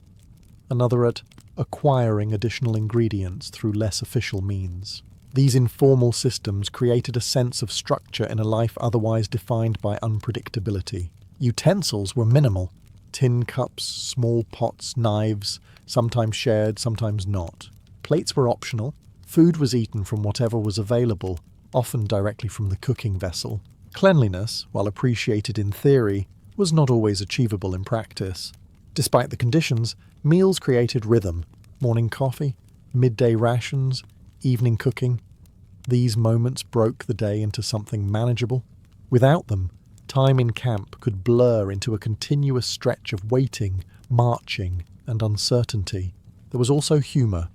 another at acquiring additional ingredients through less official means. These informal systems created a sense of structure in a life otherwise defined by unpredictability. Utensils were minimal. Tin cups, small pots, knives, sometimes shared, sometimes not. Plates were optional. Food was eaten from whatever was available, often directly from the cooking vessel. Cleanliness, while appreciated in theory, was not always achievable in practice. Despite the conditions, meals created rhythm. Morning coffee, midday rations, evening cooking. These moments broke the day into something manageable. Without them, time in camp could blur into a continuous stretch of waiting, marching, and uncertainty. There was also humour,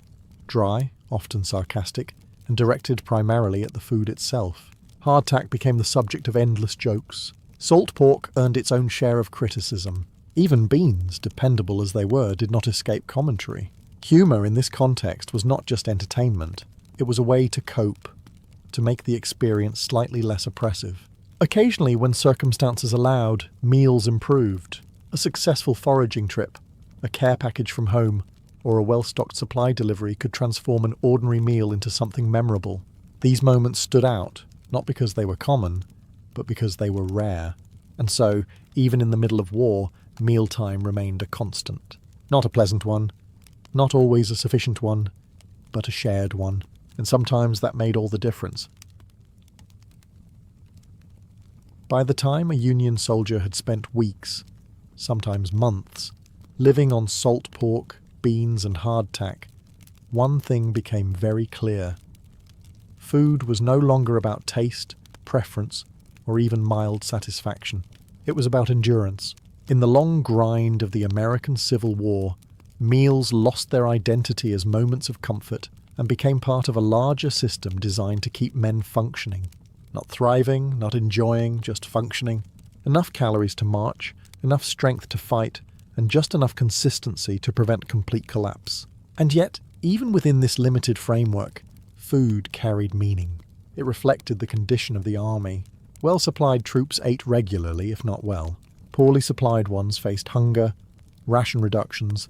dry, often sarcastic, and directed primarily at the food itself. Hardtack became the subject of endless jokes. Salt pork earned its own share of criticism. Even beans, dependable as they were, did not escape commentary. Humour in this context was not just entertainment. It was a way to cope, to make the experience slightly less oppressive. Occasionally, when circumstances allowed, meals improved. A successful foraging trip, a care package from home, or a well-stocked supply delivery could transform an ordinary meal into something memorable. These moments stood out, not because they were common, but because they were rare. And so, even in the middle of war, mealtime remained a constant. Not a pleasant one, not always a sufficient one, but a shared one. And sometimes that made all the difference. By the time a Union soldier had spent weeks, sometimes months, living on salt pork, beans and hardtack, one thing became very clear. Food was no longer about taste, preference, or even mild satisfaction. It was about endurance. In the long grind of the American Civil War, meals lost their identity as moments of comfort and became part of a larger system designed to keep men functioning. Not thriving, not enjoying, just functioning. Enough calories to march, enough strength to fight, and just enough consistency to prevent complete collapse. And yet, even within this limited framework, food carried meaning. It reflected the condition of the army. Well-supplied troops ate regularly, if not well. Poorly supplied ones faced hunger, ration reductions,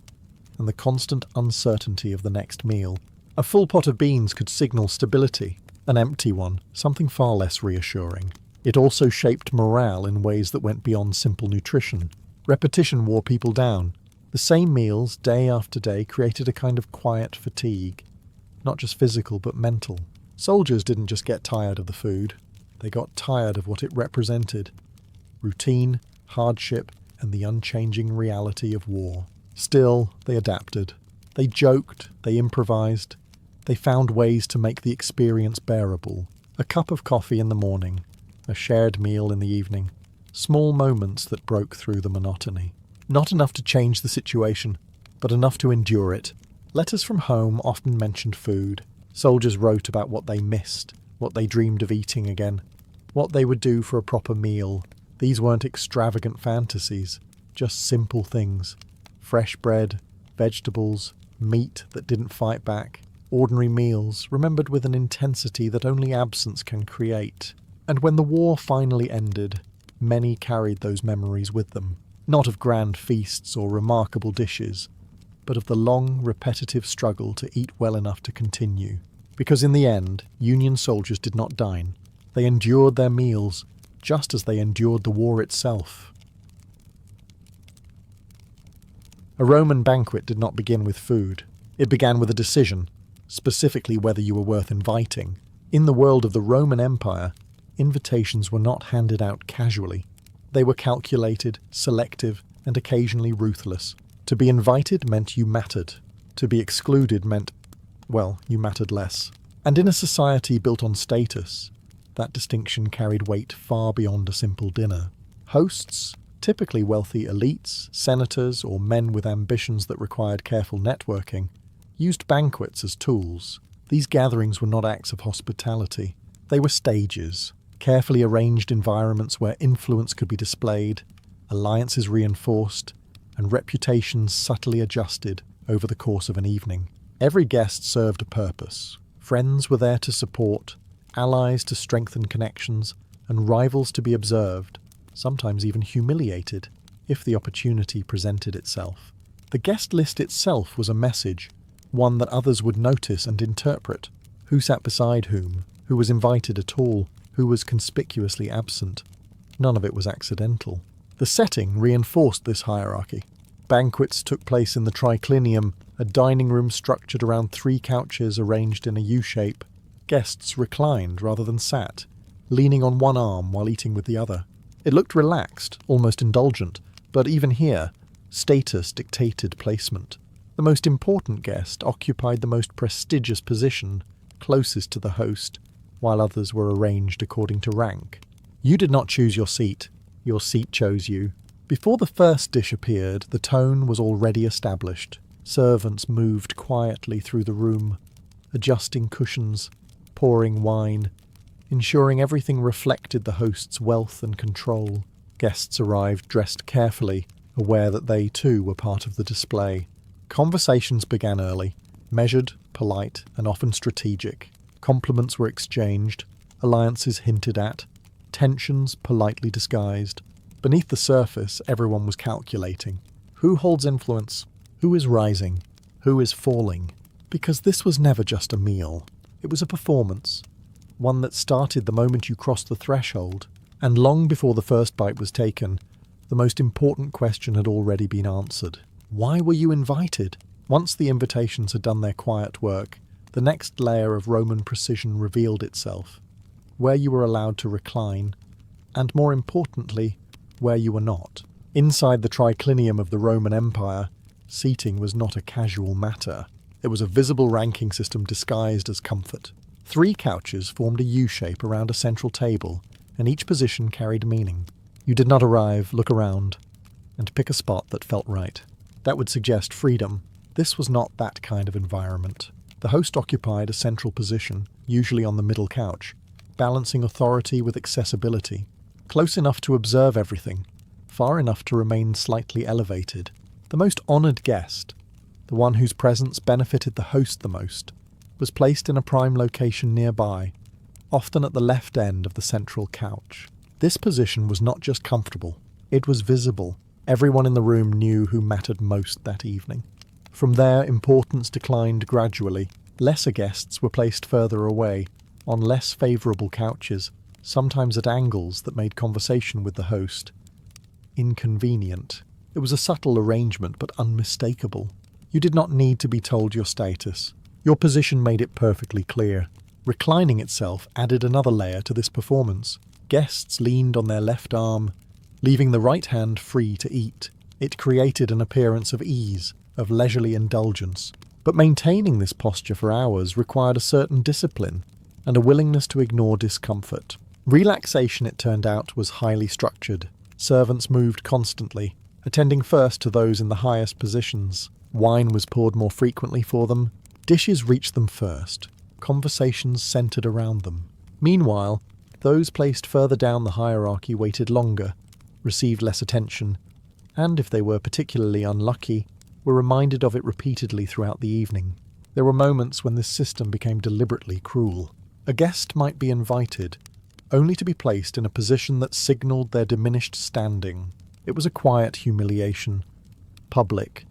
and the constant uncertainty of the next meal. A full pot of beans could signal stability. An empty one, something far less reassuring. It also shaped morale in ways that went beyond simple nutrition. Repetition wore people down. The same meals, day after day, created a kind of quiet fatigue. Not just physical, but mental. Soldiers didn't just get tired of the food. They got tired of what it represented. Routine, hardship, and the unchanging reality of war. Still, they adapted. They joked, they improvised. They found ways to make the experience bearable. A cup of coffee in the morning, a shared meal in the evening. Small moments that broke through the monotony. Not enough to change the situation, but enough to endure it. Letters from home often mentioned food. Soldiers wrote about what they missed, what they dreamed of eating again, what they would do for a proper meal. These weren't extravagant fantasies, just simple things. Fresh bread, vegetables, meat that didn't fight back. Ordinary meals, remembered with an intensity that only absence can create. And when the war finally ended, many carried those memories with them. Not of grand feasts or remarkable dishes, but of the long, repetitive struggle to eat well enough to continue. Because in the end, Union soldiers did not dine. They endured their meals, just as they endured the war itself. A Roman banquet did not begin with food. It began with a decision, specifically whether you were worth inviting. In the world of the Roman Empire, invitations were not handed out casually. They were calculated, selective, and occasionally ruthless. To be invited meant you mattered. To be excluded meant, well, you mattered less. And in a society built on status, that distinction carried weight far beyond a simple dinner. Hosts, typically wealthy elites, senators, or men with ambitions that required careful networking, used banquets as tools. These gatherings were not acts of hospitality. They were stages, carefully arranged environments where influence could be displayed, alliances reinforced, and reputations subtly adjusted over the course of an evening. Every guest served a purpose. Friends were there to support, allies to strengthen connections, and rivals to be observed, sometimes even humiliated, if the opportunity presented itself. The guest list itself was a message, one that others would notice and interpret. Who sat beside whom? Who was invited at all? Who was conspicuously absent? None of it was accidental. The setting reinforced this hierarchy. Banquets took place in the triclinium, a dining room structured around 3 couches arranged in a U-shape. Guests reclined rather than sat, leaning on one arm while eating with the other. It looked relaxed, almost indulgent, but even here, status dictated placement. The most important guest occupied the most prestigious position, closest to the host, while others were arranged according to rank. You did not choose your seat chose you. Before the first dish appeared, the tone was already established. Servants moved quietly through the room, adjusting cushions, pouring wine, ensuring everything reflected the host's wealth and control. Guests arrived dressed carefully, aware that they too were part of the display. Conversations began early, measured, polite, and often strategic. Compliments were exchanged, alliances hinted at, tensions politely disguised. Beneath the surface, everyone was calculating. Who holds influence? Who is rising? Who is falling? Because this was never just a meal. It was a performance, one that started the moment you crossed the threshold, and long before the first bite was taken, the most important question had already been answered. Why were you invited? Once the invitations had done their quiet work, the next layer of Roman precision revealed itself. Where you were allowed to recline, and more importantly, where you were not. Inside the triclinium of the Roman Empire, seating was not a casual matter. It was a visible ranking system disguised as comfort. 3 couches formed a U-shape around a central table, and each position carried meaning. You did not arrive, look around, and pick a spot that felt right. That would suggest freedom. This was not that kind of environment. The host occupied a central position, usually on the middle couch, balancing authority with accessibility, close enough to observe everything, far enough to remain slightly elevated. The most honoured guest, the one whose presence benefited the host the most, was placed in a prime location nearby, often at the left end of the central couch. This position was not just comfortable, it was visible. Everyone in the room knew who mattered most that evening. From there, importance declined gradually. Lesser guests were placed further away, on less favourable couches, sometimes at angles that made conversation with the host inconvenient. It was a subtle arrangement, but unmistakable. You did not need to be told your status. Your position made it perfectly clear. Reclining itself added another layer to this performance. Guests leaned on their left arm, leaving the right hand free to eat. It created an appearance of ease, of leisurely indulgence. But maintaining this posture for hours required a certain discipline and a willingness to ignore discomfort. Relaxation, it turned out, was highly structured. Servants moved constantly, attending first to those in the highest positions. Wine was poured more frequently for them. Dishes reached them first. Conversations centered around them. Meanwhile, those placed further down the hierarchy waited longer, received less attention, and if they were particularly unlucky, were reminded of it repeatedly throughout the evening. There were moments when this system became deliberately cruel. A guest might be invited, only to be placed in a position that signalled their diminished standing. It was a quiet humiliation, public,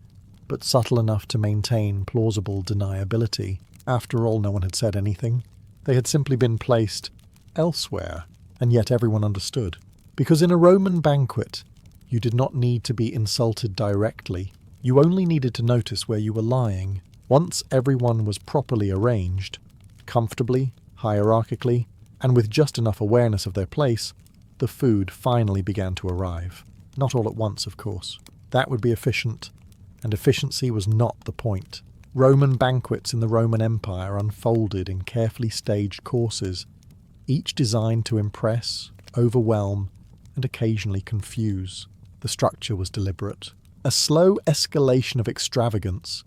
but subtle enough to maintain plausible deniability. After all, no one had said anything. They had simply been placed elsewhere, and yet everyone understood. Because in a Roman banquet, you did not need to be insulted directly. You only needed to notice where you were lying. Once everyone was properly arranged, comfortably, hierarchically, and with just enough awareness of their place, the food finally began to arrive. Not all at once, of course. That would be efficient, and efficiency was not the point. Roman banquets in the Roman Empire unfolded in carefully staged courses, each designed to impress, overwhelm, and occasionally confuse. The structure was deliberate. A slow escalation of extravagance,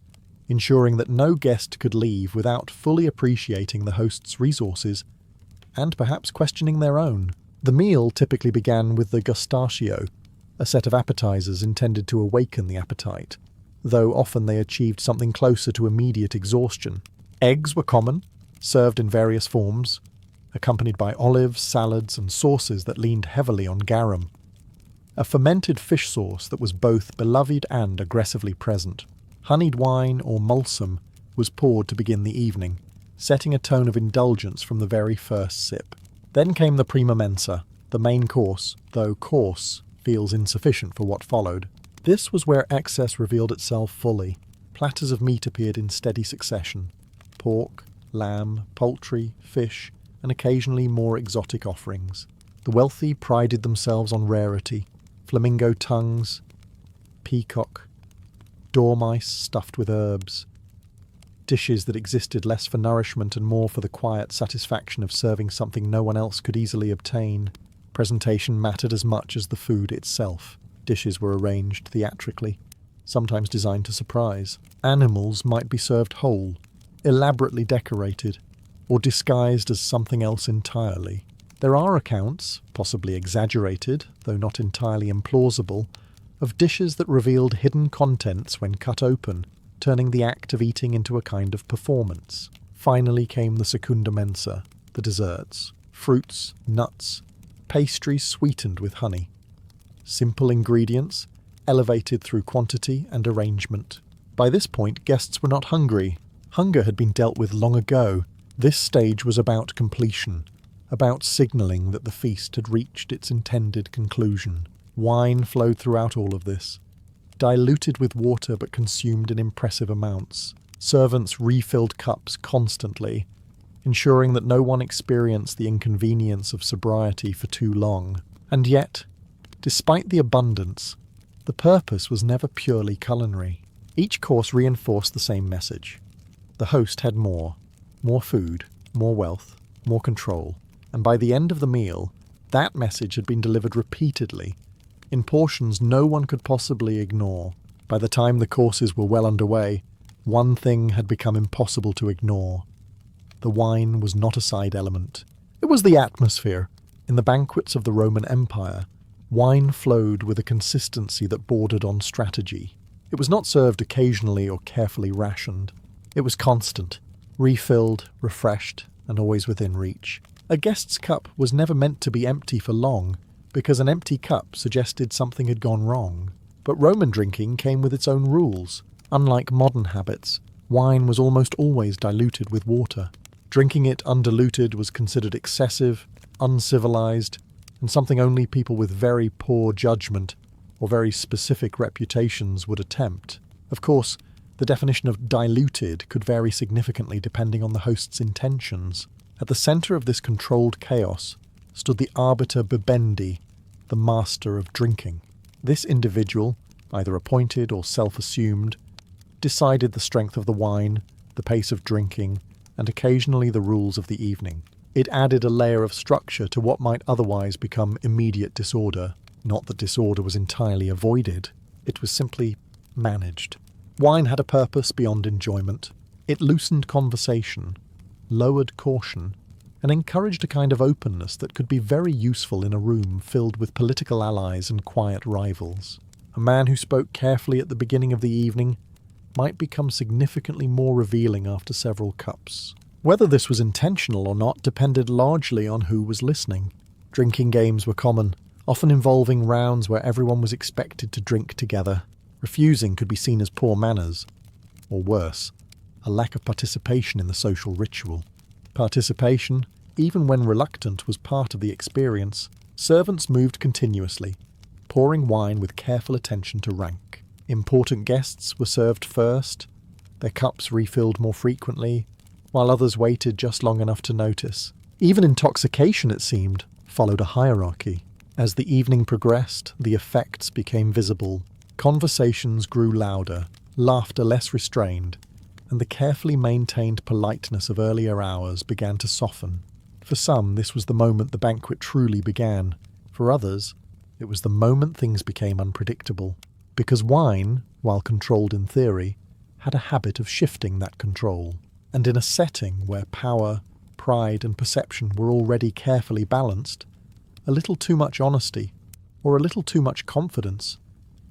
ensuring that no guest could leave without fully appreciating the host's resources and perhaps questioning their own. The meal typically began with the gustatio, a set of appetizers intended to awaken the appetite, though often they achieved something closer to immediate exhaustion. Eggs were common, served in various forms, accompanied by olives, salads, and sauces that leaned heavily on garum. A fermented fish sauce that was both beloved and aggressively present. Honeyed wine or mulsum was poured to begin the evening, setting a tone of indulgence from the very first sip. Then came the prima mensa, the main course, though coarse feels insufficient for what followed. This was where excess revealed itself fully. Platters of meat appeared in steady succession. Pork, lamb, poultry, fish, and occasionally more exotic offerings. The wealthy prided themselves on rarity. Flamingo tongues, peacock, dormice stuffed with herbs. Dishes that existed less for nourishment and more for the quiet satisfaction of serving something no one else could easily obtain. Presentation mattered as much as the food itself. Dishes were arranged theatrically, sometimes designed to surprise. Animals might be served whole, elaborately decorated, or disguised as something else entirely. There are accounts, possibly exaggerated, though not entirely implausible, of dishes that revealed hidden contents when cut open, turning the act of eating into a kind of performance. Finally came the secunda mensa, the desserts, fruits, nuts, pastries sweetened with honey. Simple ingredients, elevated through quantity and arrangement. By this point, guests were not hungry. Hunger had been dealt with long ago. This stage was about completion, about signalling that the feast had reached its intended conclusion. Wine flowed throughout all of this, diluted with water but consumed in impressive amounts. Servants refilled cups constantly, ensuring that no one experienced the inconvenience of sobriety for too long. And yet, despite the abundance, the purpose was never purely culinary. Each course reinforced the same message. The host had more food, more wealth, more control, and by the end of the meal, that message had been delivered repeatedly, in portions no one could possibly ignore. By the time the courses were well underway, one thing had become impossible to ignore. The wine was not a side element. It was the atmosphere. In the banquets of the Roman Empire, wine flowed with a consistency that bordered on strategy. It was not served occasionally or carefully rationed. It was constant, refilled, refreshed, and always within reach. A guest's cup was never meant to be empty for long, because an empty cup suggested something had gone wrong. But Roman drinking came with its own rules. Unlike modern habits, wine was almost always diluted with water. Drinking it undiluted was considered excessive, uncivilized, and something only people with very poor judgment or very specific reputations would attempt. Of course, the definition of diluted could vary significantly depending on the host's intentions. At the center of this controlled chaos stood the arbiter bibendi, the master of drinking. This individual, either appointed or self-assumed, decided the strength of the wine, the pace of drinking, and occasionally the rules of the evening. It added a layer of structure to what might otherwise become immediate disorder. Not that disorder was entirely avoided, it was simply managed. Wine had a purpose beyond enjoyment. It loosened conversation, lowered caution, and encouraged a kind of openness that could be very useful in a room filled with political allies and quiet rivals. A man who spoke carefully at the beginning of the evening might become significantly more revealing after several cups. Whether this was intentional or not depended largely on who was listening. Drinking games were common, often involving rounds where everyone was expected to drink together. Refusing could be seen as poor manners, or worse, a lack of participation in the social ritual. Participation, even when reluctant, was part of the experience. Servants moved continuously, pouring wine with careful attention to rank. Important guests were served first, their cups refilled more frequently, while others waited just long enough to notice. Even intoxication, it seemed, followed a hierarchy. As the evening progressed, the effects became visible. Conversations grew louder, laughter less restrained, and the carefully maintained politeness of earlier hours began to soften. For some, this was the moment the banquet truly began. For others, it was the moment things became unpredictable. Because wine, while controlled in theory, had a habit of shifting that control. And in a setting where power, pride, and perception were already carefully balanced, a little too much honesty, or a little too much confidence,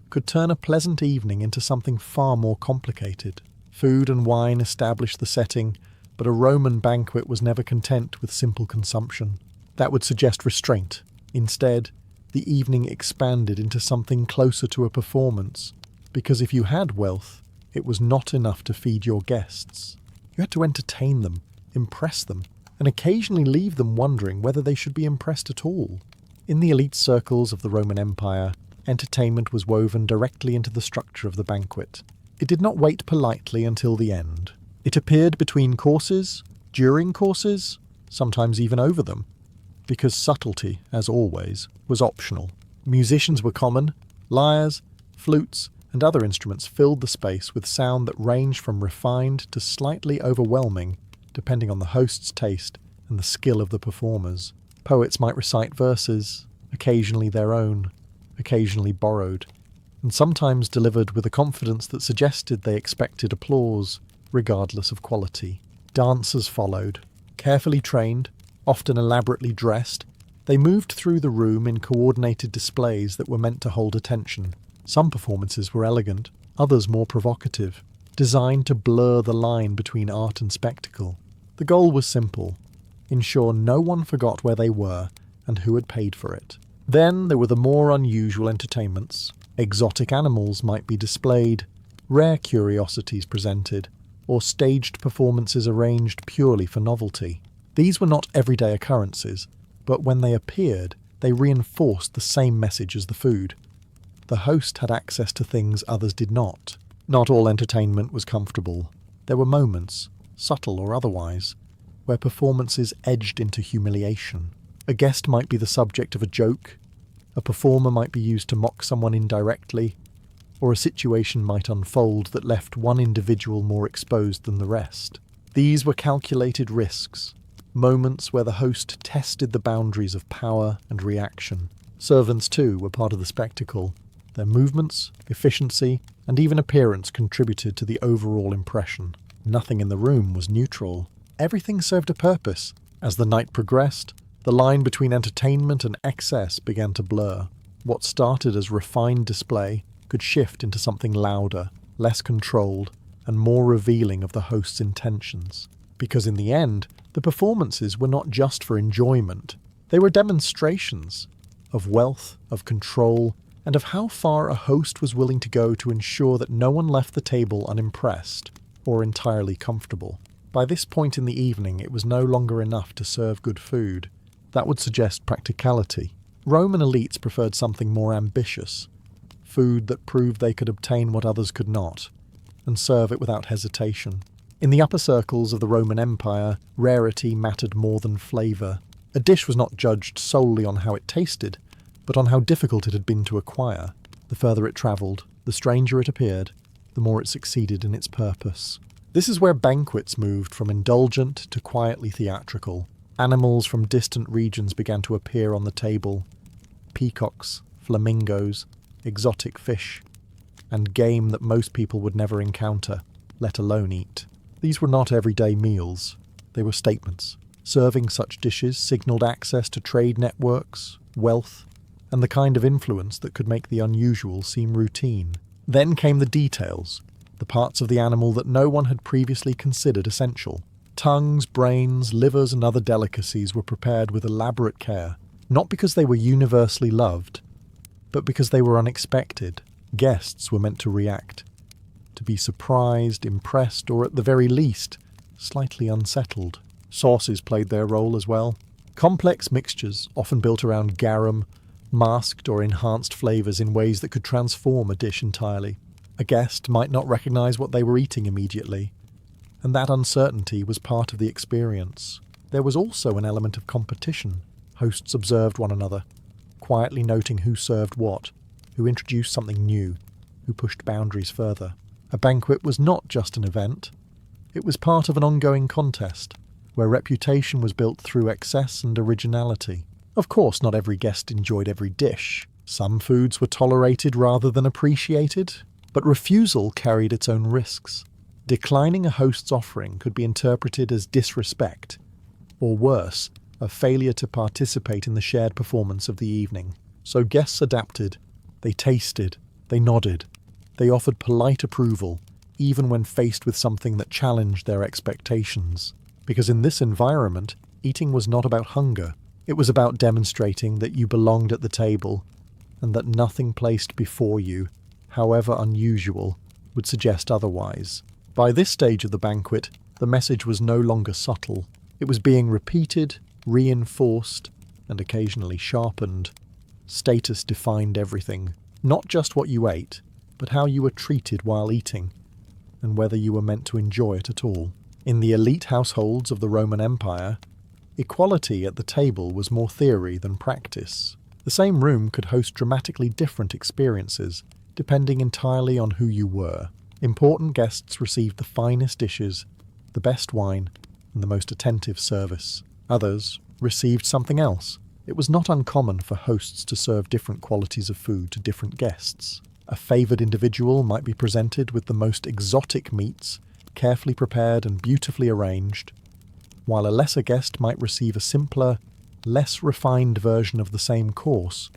could turn a pleasant evening into something far more complicated. Food and wine established the setting, but a Roman banquet was never content with simple consumption. That would suggest restraint. Instead, the evening expanded into something closer to a performance, because if you had wealth, it was not enough to feed your guests. You had to entertain them, impress them, and occasionally leave them wondering whether they should be impressed at all. In the elite circles of the Roman Empire, entertainment was woven directly into the structure of the banquet. It did not wait politely until the end. It appeared between courses, during courses, sometimes even over them, because subtlety, as always, was optional. Musicians were common. Lyres, flutes, and other instruments filled the space with sound that ranged from refined to slightly overwhelming, depending on the host's taste and the skill of the performers. Poets might recite verses, occasionally their own, occasionally borrowed, and sometimes delivered with a confidence that suggested they expected applause, regardless of quality. Dancers followed. Carefully trained, often elaborately dressed, they moved through the room in coordinated displays that were meant to hold attention. Some performances were elegant, others more provocative, designed to blur the line between art and spectacle. The goal was simple: ensure no one forgot where they were and who had paid for it. Then there were the more unusual entertainments. Exotic animals might be displayed, rare curiosities presented, or staged performances arranged purely for novelty. These were not everyday occurrences, but when they appeared, they reinforced the same message as the food. The host had access to things others did not. Not all entertainment was comfortable. There were moments, subtle or otherwise, where performances edged into humiliation. A guest might be the subject of a joke, a performer might be used to mock someone indirectly, or a situation might unfold that left one individual more exposed than the rest. These were calculated risks, moments where the host tested the boundaries of power and reaction. Servants, too, were part of the spectacle. Their movements, efficiency, and even appearance contributed to the overall impression. Nothing in the room was neutral. Everything served a purpose. As the night progressed, the line between entertainment and excess began to blur. What started as refined display could shift into something louder, less controlled, and more revealing of the host's intentions. Because in the end, the performances were not just for enjoyment. They were demonstrations of wealth, of control, and of how far a host was willing to go to ensure that no one left the table unimpressed or entirely comfortable. By this point in the evening, it was no longer enough to serve good food. That would suggest practicality. Roman elites preferred something more ambitious, food that proved they could obtain what others could not, and serve it without hesitation. In the upper circles of the Roman Empire, rarity mattered more than flavour. A dish was not judged solely on how it tasted, but on how difficult it had been to acquire. The further it travelled, the stranger it appeared, the more it succeeded in its purpose. This is where banquets moved from indulgent to quietly theatrical. Animals from distant regions began to appear on the table. Peacocks, flamingos, exotic fish, and game that most people would never encounter, let alone eat. These were not everyday meals. They were statements. Serving such dishes signalled access to trade networks, wealth, and the kind of influence that could make the unusual seem routine. Then came the details, the parts of the animal that no one had previously considered essential. Tongues, brains, livers, and other delicacies were prepared with elaborate care, not because they were universally loved, but because they were unexpected. Guests were meant to react, to be surprised, impressed, or at the very least, slightly unsettled. Sauces played their role as well. Complex mixtures, often built around garum, masked or enhanced flavours in ways that could transform a dish entirely. A guest might not recognise what they were eating immediately, and that uncertainty was part of the experience. There was also an element of competition. Hosts observed one another, quietly noting who served what, who introduced something new, who pushed boundaries further. A banquet was not just an event. It was part of an ongoing contest, where reputation was built through excess and originality. Of course, not every guest enjoyed every dish. Some foods were tolerated rather than appreciated, but refusal carried its own risks. Declining a host's offering could be interpreted as disrespect, or worse, a failure to participate in the shared performance of the evening. So guests adapted. They tasted. They nodded. They offered polite approval, even when faced with something that challenged their expectations. Because in this environment, eating was not about hunger. It was about demonstrating that you belonged at the table, and that nothing placed before you, however unusual, would suggest otherwise. By this stage of the banquet, the message was no longer subtle. It was being repeated, reinforced, and occasionally sharpened. Status defined everything, not just what you ate, but how you were treated while eating, and whether you were meant to enjoy it at all. In the elite households of the Roman Empire, equality at the table was more theory than practice. The same room could host dramatically different experiences, depending entirely on who you were. Important guests received the finest dishes, the best wine, and the most attentive service. Others received something else. It was not uncommon for hosts to serve different qualities of food to different guests. A favoured individual might be presented with the most exotic meats, carefully prepared and beautifully arranged, while a lesser guest might receive a simpler, less refined version of the same course,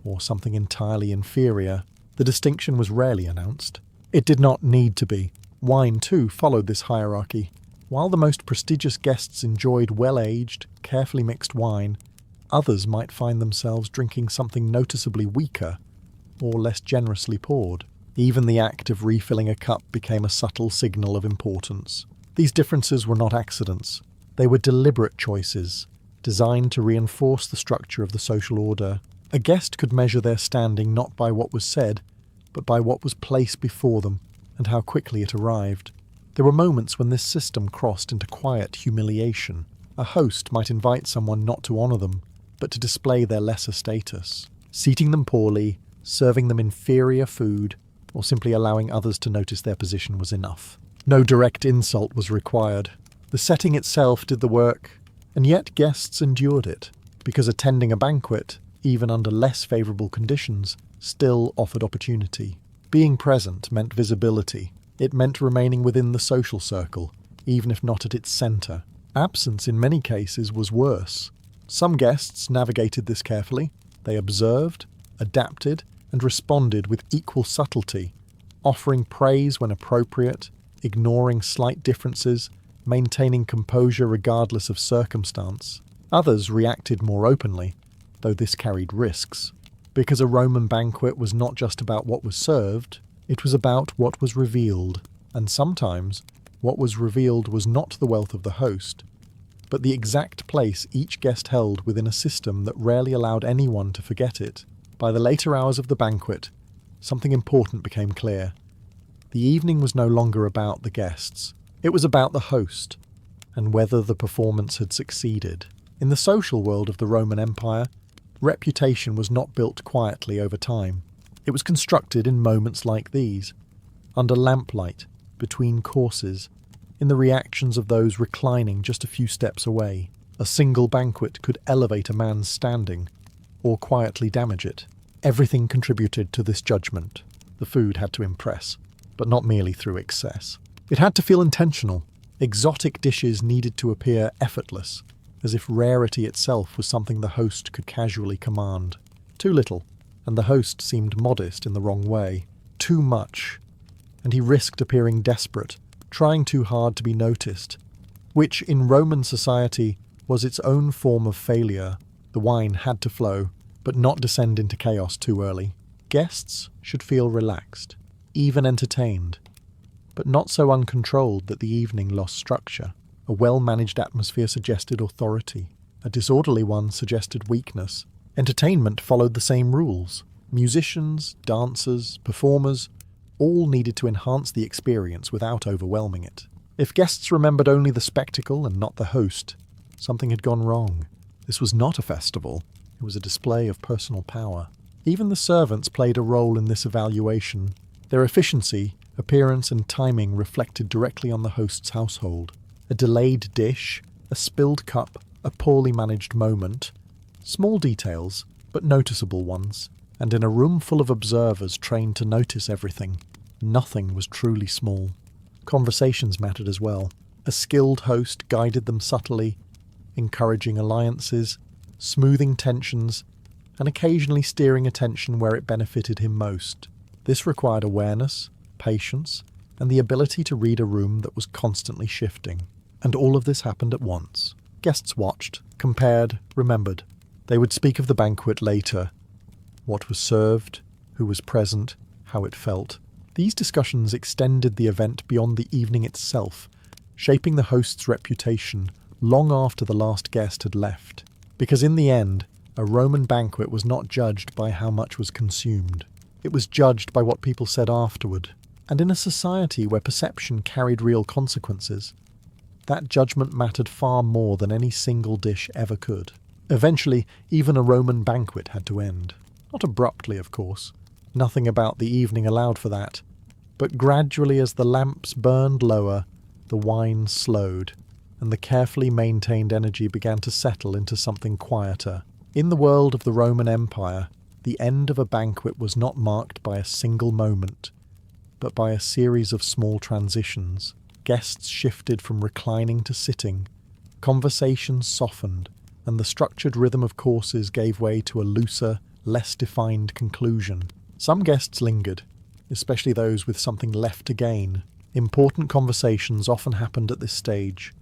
or something entirely inferior. The distinction was rarely announced. It did not need to be. Wine, too, followed this hierarchy. While the most prestigious guests enjoyed well-aged, carefully mixed wine, others might find themselves drinking something noticeably weaker, or less generously poured. Even the act of refilling a cup became a subtle signal of importance. These differences were not accidents. They were deliberate choices, designed to reinforce the structure of the social order. A guest could measure their standing not by what was said, but by what was placed before them, and how quickly it arrived. There were moments when this system crossed into quiet humiliation. A host might invite someone not to honour them, but to display their lesser status, seating them poorly, serving them inferior food, or simply allowing others to notice their position was enough. No direct insult was required. The setting itself did the work, and yet guests endured it, because attending a banquet, even under less favourable conditions, still offered opportunity. Being present meant visibility. It meant remaining within the social circle, even if not at its centre. Absence in many cases was worse. Some guests navigated this carefully. They observed, adapted, and responded with equal subtlety, offering praise when appropriate, ignoring slight differences, maintaining composure regardless of circumstance. Others reacted more openly, though this carried risks. Because a Roman banquet was not just about what was served, it was about what was revealed, and sometimes what was revealed was not the wealth of the host, but the exact place each guest held within a system that rarely allowed anyone to forget it. By the later hours of the banquet, something important became clear. The evening was no longer about the guests. It was about the host, and whether the performance had succeeded. In the social world of the Roman Empire, reputation was not built quietly over time. It was constructed in moments like these, under lamplight, between courses, in the reactions of those reclining just a few steps away. A single banquet could elevate a man's standing, or quietly damage it. Everything contributed to this judgment. The food had to impress, but not merely through excess. It had to feel intentional. Exotic dishes needed to appear effortless, as if rarity itself was something the host could casually command. Too little, and the host seemed modest in the wrong way. Too much, and he risked appearing desperate, trying too hard to be noticed, which in Roman society was its own form of failure. The wine had to flow, but not descend into chaos too early. Guests should feel relaxed, even entertained, but not so uncontrolled that the evening lost structure. A well-managed atmosphere suggested authority. A disorderly one suggested weakness. Entertainment followed the same rules. Musicians, dancers, performers, all needed to enhance the experience without overwhelming it. If guests remembered only the spectacle and not the host, Something had gone wrong. This was not a festival. It was a display of personal power. Even the servants played a role in this evaluation. Their efficiency, appearance and timing reflected directly on the host's household. A delayed dish, a spilled cup, a poorly managed moment. Small details, but noticeable ones. And in a room full of observers trained to notice everything, nothing was truly small. Conversations mattered as well. A skilled host guided them subtly, encouraging alliances, smoothing tensions, and occasionally steering attention where it benefited him most. This required awareness, patience, and the ability to read a room that was constantly shifting. And all of this happened at once. Guests watched, compared, remembered. They would speak of the banquet later. What was served, who was present, how it felt. These discussions extended the event beyond the evening itself, shaping the host's reputation long after the last guest had left. Because in the end, a Roman banquet was not judged by how much was consumed. It was judged by what people said afterward. And in a society where perception carried real consequences, that judgment mattered far more than any single dish ever could. Eventually, even a Roman banquet had to end. Not abruptly, of course. Nothing about the evening allowed for that. But gradually as the lamps burned lower, the wine slowed, and the carefully maintained energy began to settle into something quieter. In the world of the Roman Empire, the end of a banquet was not marked by a single moment, but by a series of small transitions. Guests shifted from reclining to sitting, conversations softened, and the structured rhythm of courses gave way to a looser, less defined conclusion. Some guests lingered, especially those with something left to gain. Important conversations often happened at this stage.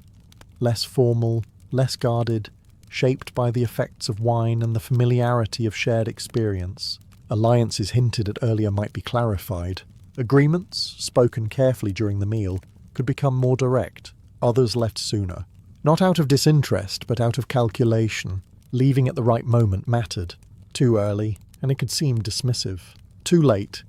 Less formal, less guarded, shaped by the effects of wine and the familiarity of shared experience. Alliances hinted at earlier might be clarified. Agreements, spoken carefully during the meal, could become more direct. Others left sooner. Not out of disinterest, but out of calculation. Leaving at the right moment mattered. Too early, and it could seem dismissive. Too late,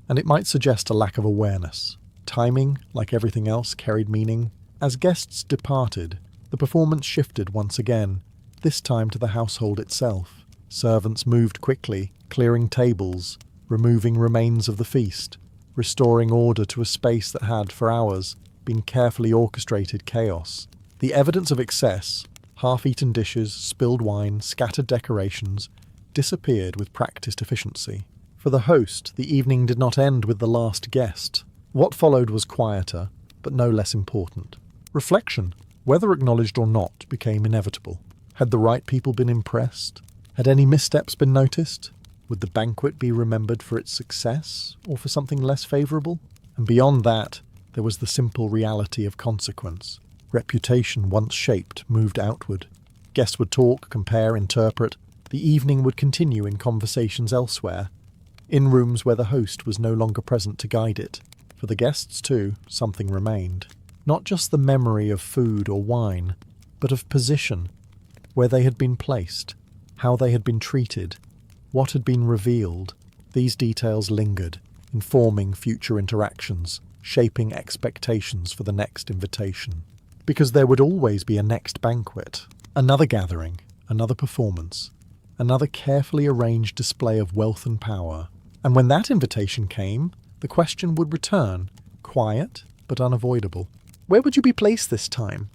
and it might suggest a lack of awareness. Timing, like everything else, carried meaning. As guests departed, the performance shifted once again, this time to the household itself. Servants moved quickly, clearing tables, removing remains of the feast, restoring order to a space that had, for hours, been carefully orchestrated chaos. The evidence of excess, half-eaten dishes, spilled wine, scattered decorations, disappeared with practiced efficiency. For the host, the evening did not end with the last guest. What followed was quieter, but no less important. Reflection, whether acknowledged or not, became inevitable. Had the right people been impressed? Had any missteps been noticed? Would the banquet be remembered for its success, or for something less favourable? And beyond that, there was the simple reality of consequence. Reputation, once shaped, moved outward. Guests would talk, compare, interpret. The evening would continue in conversations elsewhere, in rooms where the host was no longer present to guide it. For the guests, too, something remained. Not just the memory of food or wine, but of position, where they had been placed, how they had been treated, what had been revealed. These details lingered, informing future interactions, shaping expectations for the next invitation. Because there would always be a next banquet, another gathering, another performance, another carefully arranged display of wealth and power. And when that invitation came, the question would return, quiet but unavoidable. Where would you be placed this time?